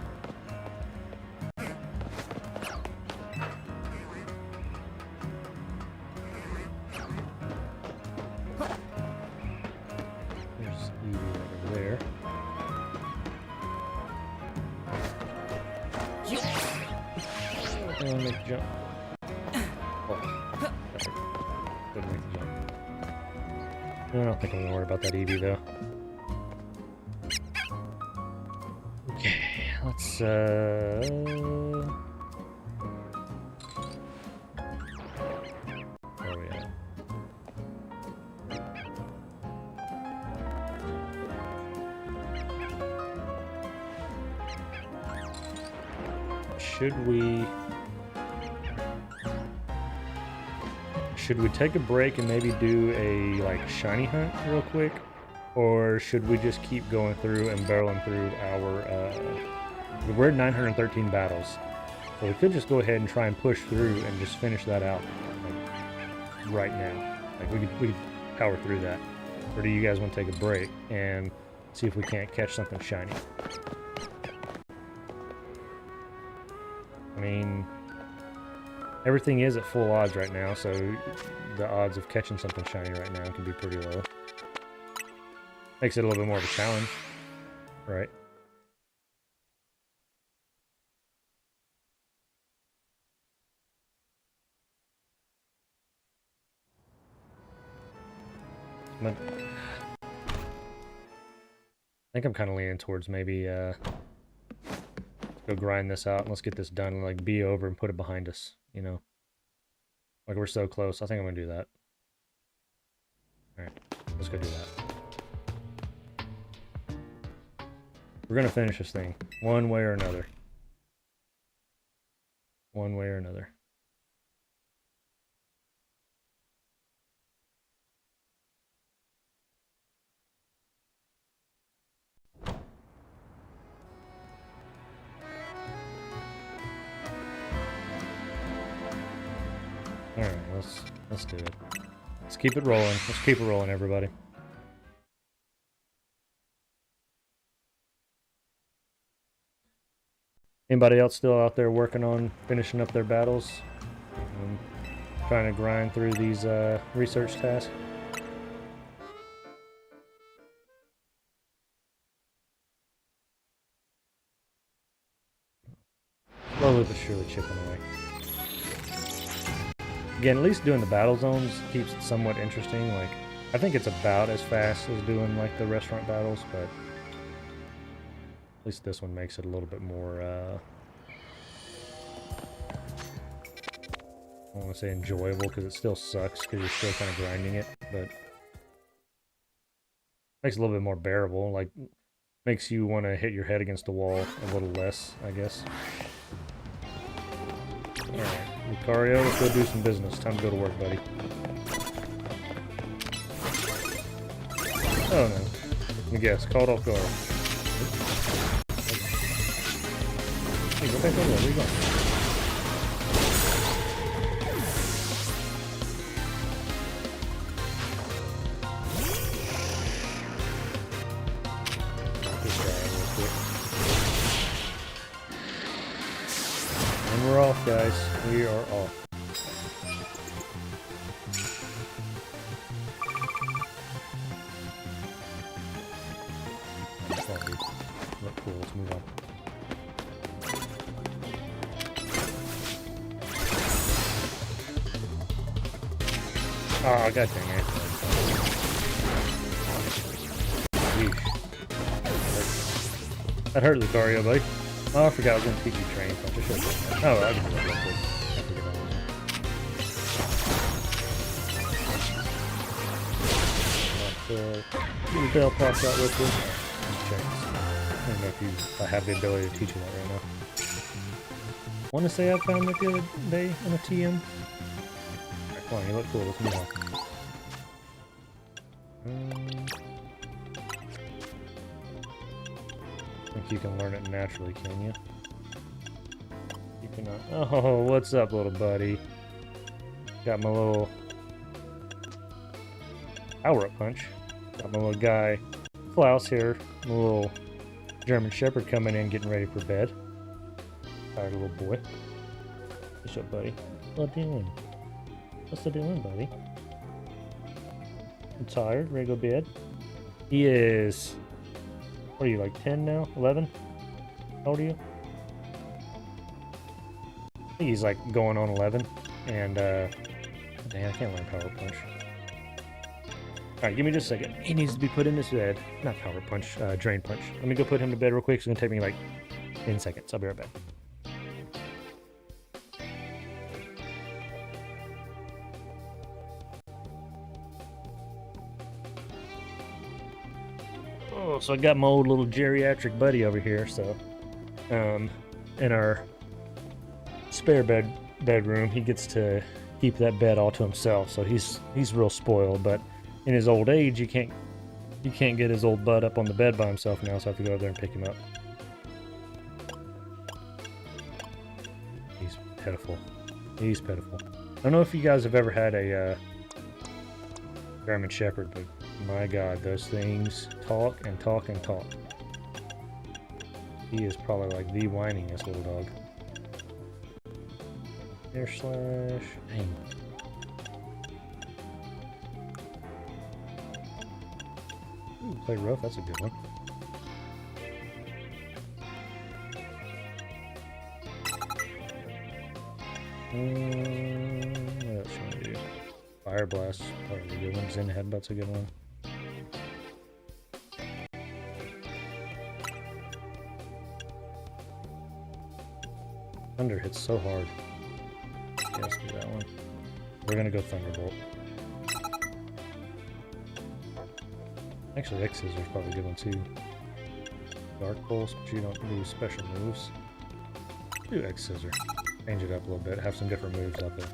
There's Eevee right over there. And make the jump. Oh, didn't make the jump. I don't think I'm gonna worry about that Eevee though. Okay, let's where are we at? Should we take a break and maybe do a, like, shiny hunt real quick? Or should we just keep going through and barreling through our, we're at 913 battles. So we could just go ahead and try and push through and just finish that out, like, right now. Like, we could power through that. Or do you guys want to take a break and see if we can't catch something shiny? I mean, everything is at full odds right now, so the odds of catching something shiny right now can be pretty low. Makes it a little bit more of a challenge, right? But I think I'm kind of leaning towards maybe let's go grind this out and let's get this done and, like, be over and put it behind us, you know? Like, we're so close. I think I'm gonna do that. Alright, let's go do that. We're gonna finish this thing, one way or another. One way or another. Alright, let's do it. Let's keep it rolling. Let's keep it rolling, everybody. Anybody else still out there working on finishing up their battles? Trying to grind through these research tasks? Slowly but surely chipping away. Again, at least doing the battle zones keeps it somewhat interesting. Like, I think it's about as fast as doing like the restaurant battles, but at least this one makes it a little bit more, I don't want to say enjoyable because it still sucks because you're still kind of grinding it, but makes it a little bit more bearable. Like, makes you want to hit your head against the wall a little less, I guess. Alright, Lucario, let's go do some business. Time to go to work, buddy. Oh no. Let me guess, called off guard. Hey, go back over there, where you going? And we're off, guys. We are off. Look cool. Let's move on. Oh, god dang it. That hurt Lucario, buddy. Oh, I forgot I was going to teach you Train Punch. I should have done that. Oh, I can do that real quick. I forget that one. Little bell pops out with you. I don't know if I have the ability to teach you that right now. I want to say I found it the other day on a TM. Alright, come on, you look cool. Let's move on. I think you can learn it naturally, can you? You cannot. Oh, what's up, little buddy? Got my little power-up punch. Got my little guy, Klaus here. My little German Shepherd coming in, getting ready for bed. Tired little boy. What's up, buddy? What doing? What's he doing, buddy? I'm tired. Ready to go to bed? He is... What are you, like 10 now? 11? How old are you? I think he's like going on 11. And, dang, I can't learn Power Punch. Alright, give me just a second. He needs to be put in this bed. Not Power Punch, Drain Punch. Let me go put him to bed real quick. It's going to take me like 10 seconds. I'll be right back. Oh, so I got my old little geriatric buddy over here, so in our spare bedroom, he gets to keep that bed all to himself, so he's real spoiled, but in his old age, you can't get his old butt up on the bed by himself now, so I have to go over there and pick him up. He's pitiful. He's pitiful. I don't know if you guys have ever had a German Shepherd, but my god, those things talk and talk and talk. He is probably like the whiningest little dog. Air slash. Dang. Ooh, play rough, that's a good one. What else should I do? Fire Blast, probably a good one. Zen Headbutt's a good one. Thunder hits so hard. Yeah, let's do that one. We're gonna go Thunderbolt. Actually, X Scissors probably a good one too. Dark Pulse, but you don't do special moves. Do X Scissor. Change it up a little bit, have some different moves out there.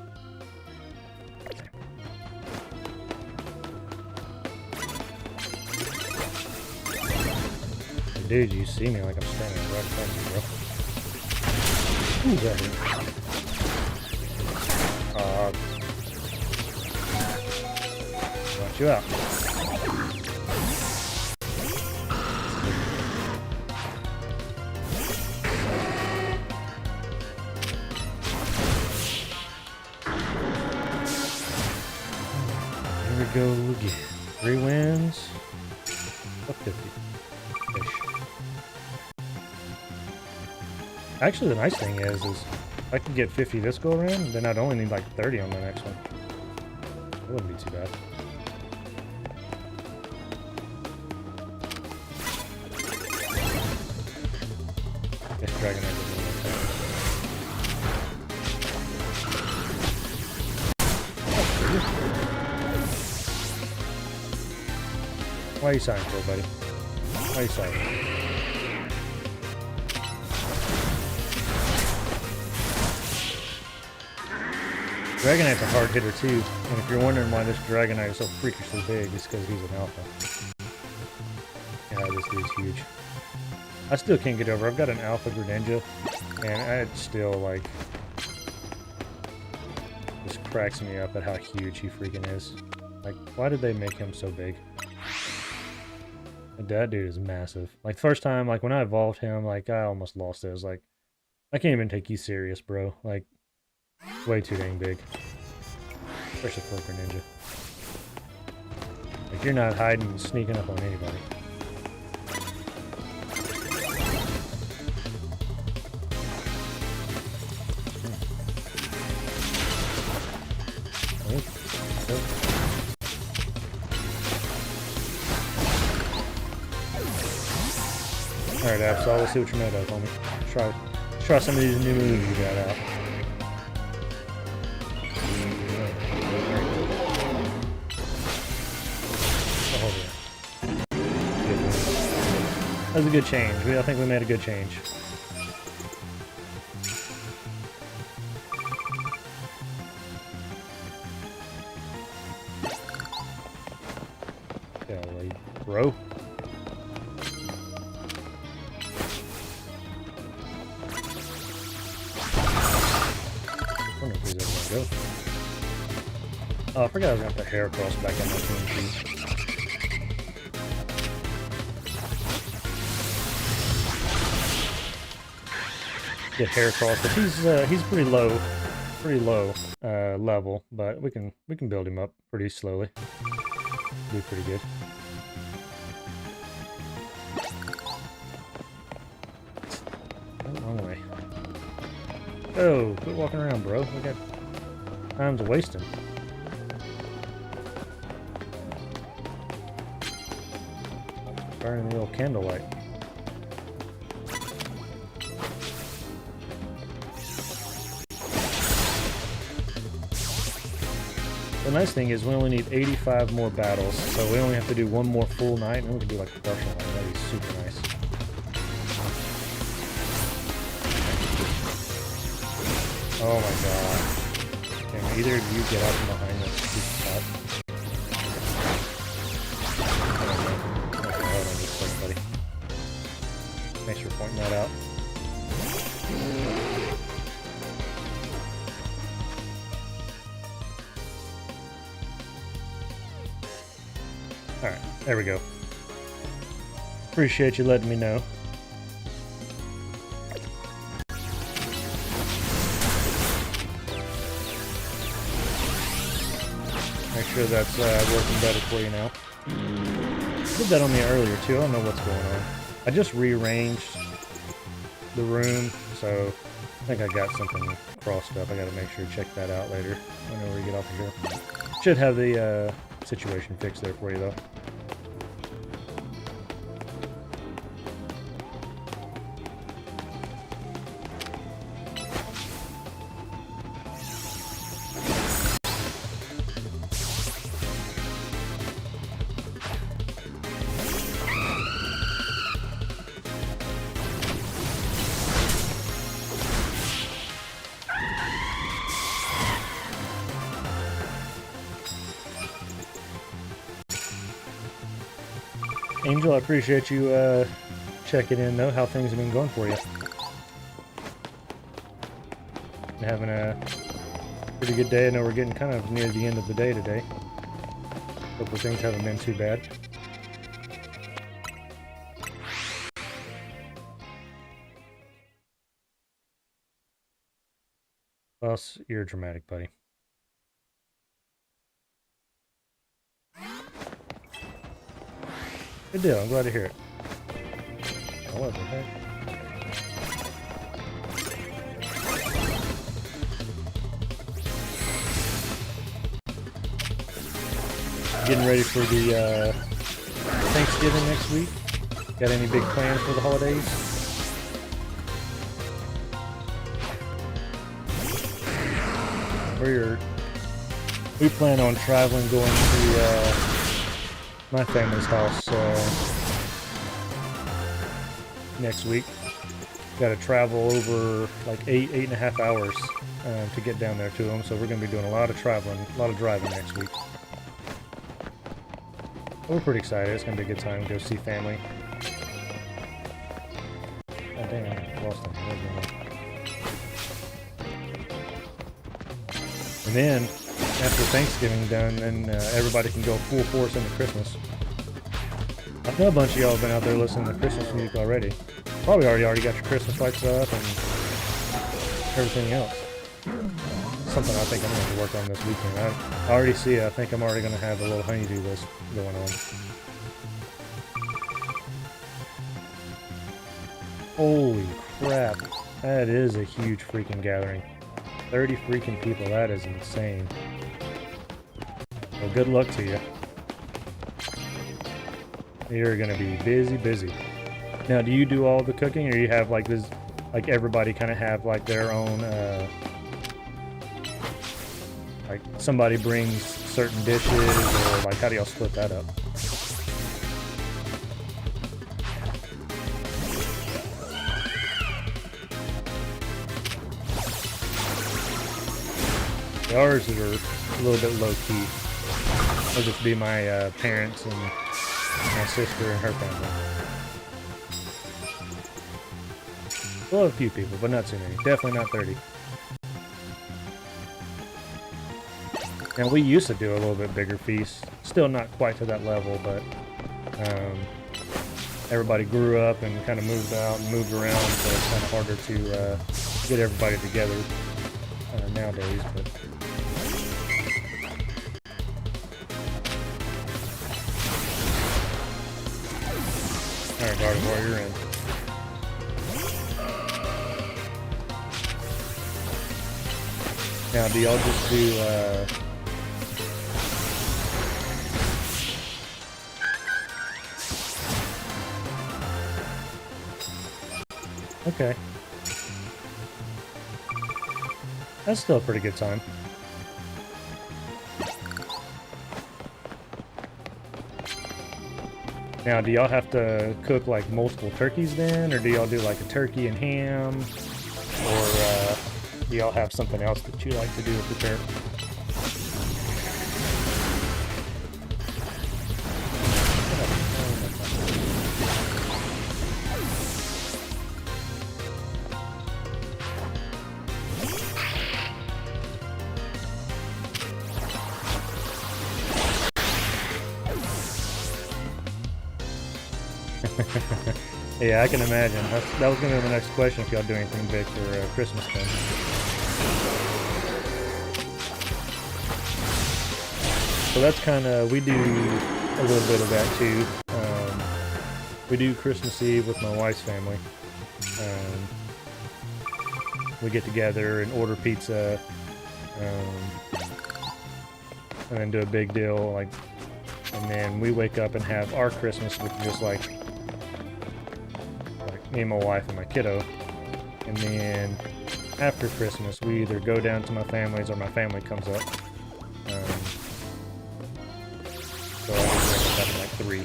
Dude, you see me like I'm standing right in front of you, bro. Ooh, that hit. Get you out. Here we go again. 3 wins. Up 50. Ish. Actually, the nice thing is if I could get 50 this go around, then I'd only need like 30 on the next one. That wouldn't be too bad. Guess Dragon Knight doesn't want to attack. Why are you sighing for, buddy? Why are you sighing? Dragonite's a hard hitter too, and if you're wondering why this Dragonite is so freakishly big, it's because he's an alpha. Yeah, this dude's huge. I still can't get over. I've got an alpha Greninja, and it still, like, just cracks me up at how huge he freaking is. Like, why did they make him so big? That dude is massive. Like, first time, like, when I evolved him, like, I almost lost it. I was like, I can't even take you serious, bro. Like, way too dang big. Especially for a Greninja. Like, you're not hiding and sneaking up on anybody. Alright, Absol, let's see what you're made of, homie. Try some of these new moves you got out. Oh, yeah. That was a good change. I think we made a good change. Golly, bro. Oh, I forgot I was going to put Heracross back on my team too. Get Heracross, but he's pretty low level, but we can build him up pretty slowly. Do pretty good. Wrong way. Oh, quit walking around, bro. We got time's wasting. Burning the old candlelight. The nice thing is we only need 85 more battles, so we only have to do one more full night, and then we can do like a partial night. That'd be super nice. Oh my god. Can either of you get out from behind this stupid spot? Buddy. Thanks for pointing that out. Alright, there we go. Appreciate you letting me know. Make sure that's working better for you now. I did that on me earlier too. I don't know what's going on. I just rearranged the room, so I think I got something crossed up. I gotta make sure to check that out later whenever we get off of here. Should have the situation fixed there for you though. Angel, I appreciate you checking in, though, how things have been going for you. Having a pretty good day. I know we're getting kind of near the end of the day today. Hopefully things haven't been too bad. Plus, you're dramatic, buddy. Good deal. I'm glad to hear it. Oh, what the heck? Getting ready for the Thanksgiving next week. Got any big plans for the holidays? We plan on traveling, going to my family's house next week. Got to travel over like 8.5 hours to get down there to them. So we're going to be doing a lot of traveling, a lot of driving next week. We're pretty excited. It's going to be a good time to go see family. Oh, dang, I lost them. And then, after Thanksgiving done, then everybody can go full force into Christmas. I know a bunch of y'all have been out there listening to Christmas music already. Probably already got your Christmas lights up and everything else. Something I think I'm going to have to work on this weekend. I already see it. I think I'm already going to have a little honeydew list going on. Holy crap. That is a huge freaking gathering. 30 freaking people. That is insane. Well, good luck to you. You're going to be busy. Now, do you do all the cooking, or you have like this, like everybody kind of have like their own, like somebody brings certain dishes, or like how do y'all split that up? Ours are a little bit low-key. It'll just be my parents and my sister and her family. We'll have a few people, but not too many. Definitely not 30. Now, we used to do a little bit bigger feast. Still not quite to that level, but everybody grew up and kind of moved out and moved around, so it's kind of harder to get everybody together nowadays. But alright, Gardevoir, you're in. Now, do y'all just do, okay. That's still a pretty good time. Now, do y'all have to cook like multiple turkeys then, or do y'all do like a turkey and ham, or do y'all have something else that you like to do to prepare? Yeah, I can imagine. That was going to be my next question, if y'all do anything big for Christmas then. So that's kind of, we do a little bit of that too. We do Christmas Eve with my wife's family. We get together and order pizza, and then do a big deal, like, and then we wake up and have our Christmas with just like me and my wife and my kiddo. And then after Christmas, we either go down to my family's or my family comes up. So I just wake up at like 3.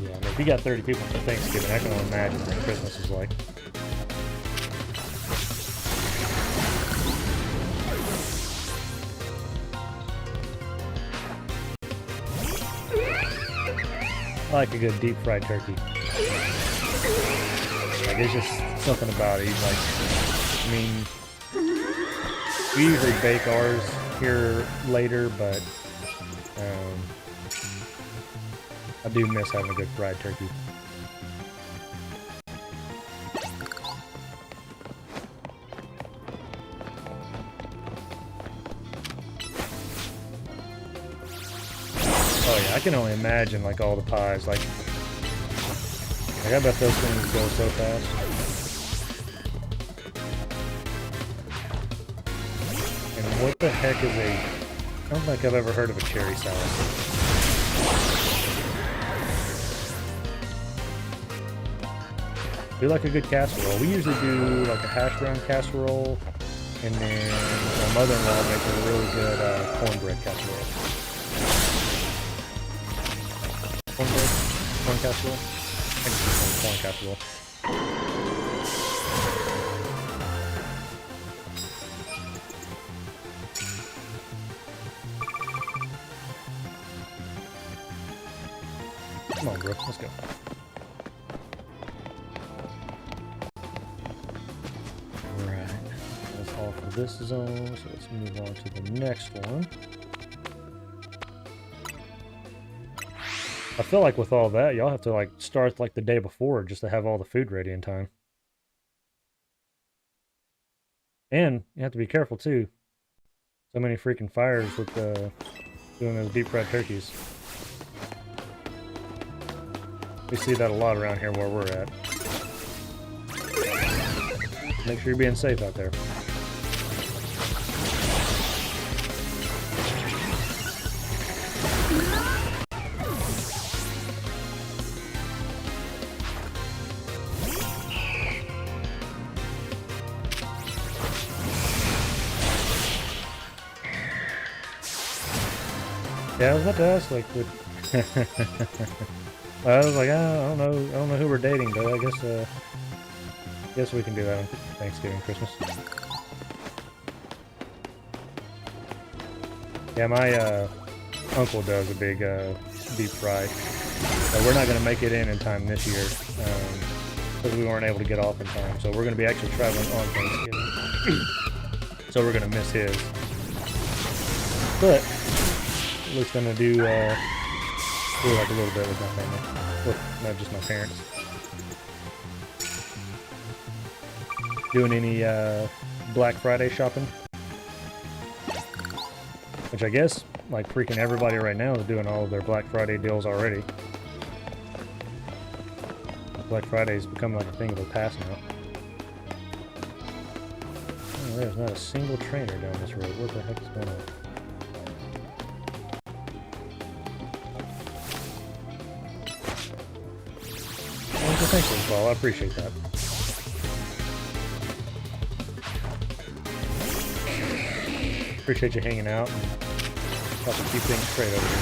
Yeah, I mean, if you got 30 people for Thanksgiving, I can only imagine what Christmas is like. I like a good deep fried turkey. Like, it's just something about it. Like, I mean, we usually bake ours here later, but I do miss having a good fried turkey. Oh yeah, I can only imagine like all the pies. Like I bet those things go so fast. And what the heck is a... I don't think I've ever heard of a cherry salad. Do like a good casserole. We usually do like a hash brown casserole, and then my mother-in-law makes a really good cornbread casserole. Cornbread? Corn casserole? I think it's corn casserole. Come on, bro. Let's go. Alright. That's all for this zone, so let's move on to the next one. I feel like with all that, y'all have to like start like the day before just to have all the food ready in time. And you have to be careful too. So many freaking fires with doing those deep fried turkeys. We see that a lot around here where we're at. Make sure you're being safe out there. Yeah, I was about to ask, like, would... I was like, I don't know who we're dating, but I guess we can do that on Thanksgiving, Christmas. Yeah, my uncle does a big deep fry, so we're not gonna make it in time this year because we weren't able to get off in time. So we're gonna be actually traveling on Thanksgiving, so we're gonna miss his. But at least I'm gonna do like a little bit with my family, well, not just my parents. Doing any Black Friday shopping? Which I guess, like, freaking everybody right now is doing all of their Black Friday deals already. Black Friday's become like a thing of the past now. Oh, there's not a single trainer down this road. What the heck is going on? Well, thanks for the call. I appreciate that. Appreciate you hanging out and helping keep things straight over here.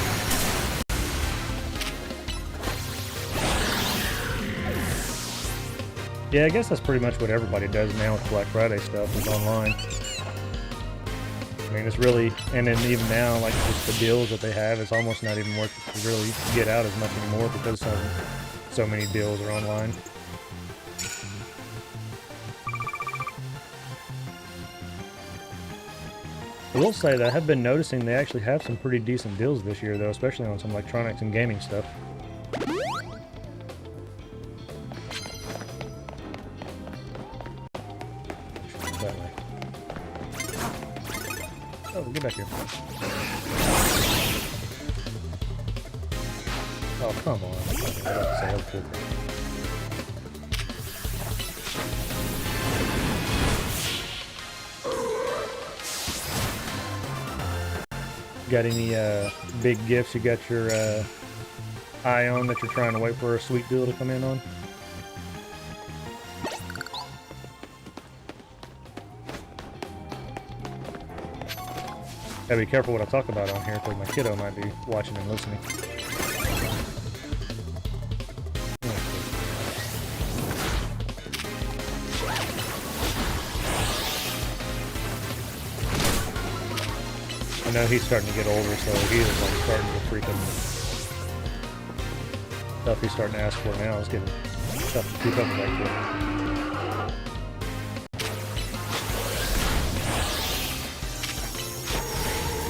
Yeah, I guess that's pretty much what everybody does now with Black Friday stuff, is online. I mean, it's really, and then even now, like, just the deals that they have, it's almost not even worth it to really get out as much anymore because so many deals are online. I will say that I have been noticing they actually have some pretty decent deals this year, though, especially on some electronics and gaming stuff. That way. Oh, get back here. Oh, come on. I have to say, that's good. Got any big gifts you got your eye on that you're trying to wait for a sweet deal to come in on? Gotta be careful what I talk about on here because my kiddo might be watching and listening. I know he's starting to get older, so he is like starting to freaking stuff he's starting to ask for now. It's getting tough to keep up with that kid.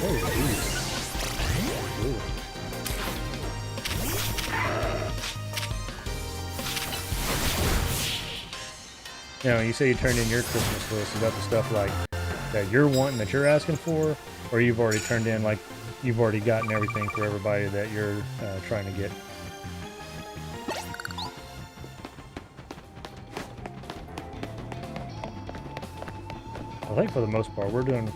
Oh, geez. Ooh. Now, you say you turned in your Christmas list. Is that the stuff like that you're wanting, that you're asking for, or you've already turned in, like you've already gotten everything for everybody that you're trying to get? I think for the most part, we're doing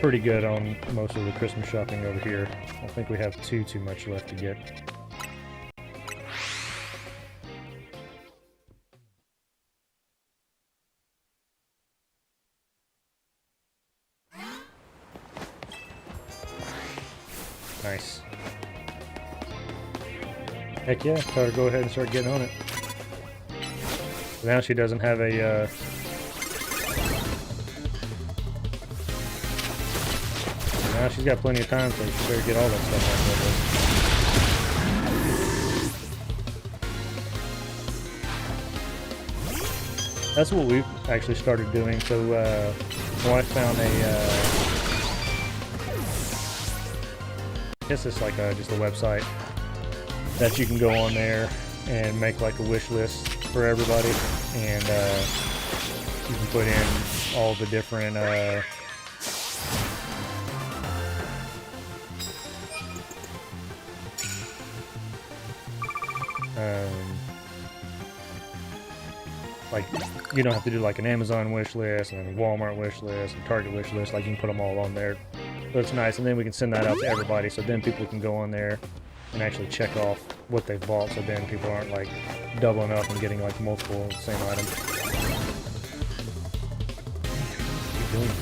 pretty good on most of the Christmas shopping over here. I don't think we have too much left to get. Nice. Heck yeah, tell her to go ahead and start getting on it. Now she doesn't have a now she's got plenty of time, so she better get all that stuff out there. That's what we've actually started doing. So my wife found I guess it's like just a website that you can go on there and make like a wish list for everybody, and you can put in all the different like, you don't have to do like an Amazon wish list and a Walmart wish list and Target wish list. Like, you can put them all on there. So it's nice, and then we can send that out to everybody, so then people can go on there and actually check off what they've bought, so then people aren't like doubling up and getting like multiple same items. Keep doing it.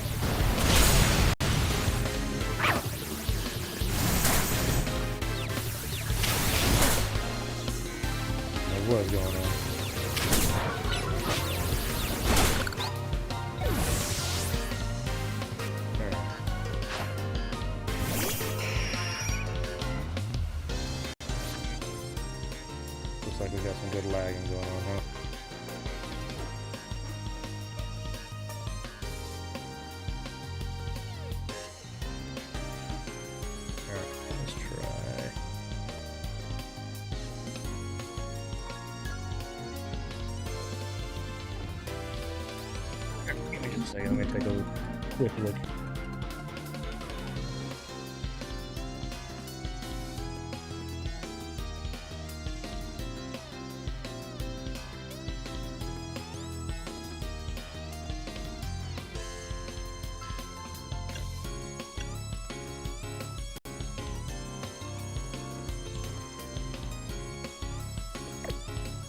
What's going on? Looks like we got some good lagging going on, huh? Alright, let's try. Give me just a second, let me take a quick look.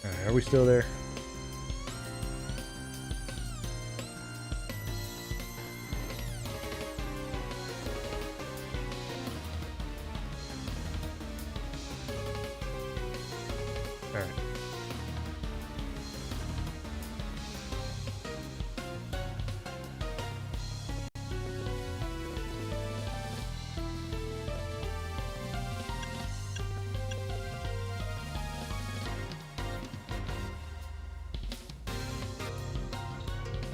Alright, are we still there? Alright.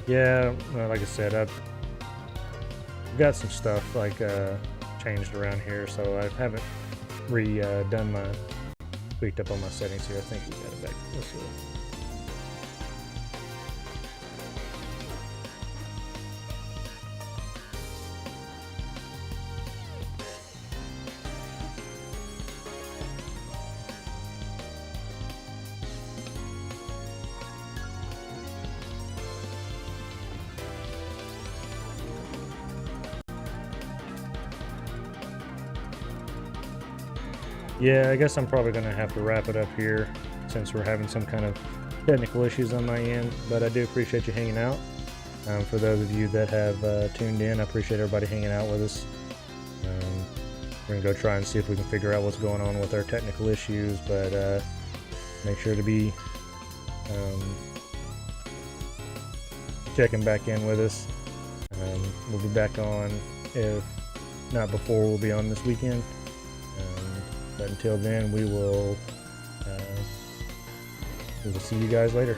Yeah, like I said, I've got some stuff like changed around here, so I haven't done my tweaked up on my settings here. I think we got it back. Let's see. Yeah, I guess I'm probably going to have to wrap it up here since we're having some kind of technical issues on my end, but I do appreciate you hanging out. For those of you that have tuned in, I appreciate everybody hanging out with us. We're going to go try and see if we can figure out what's going on with our technical issues, but make sure to be checking back in with us. We'll be back on, if not before, we'll be on this weekend. But until then, we will see you guys later.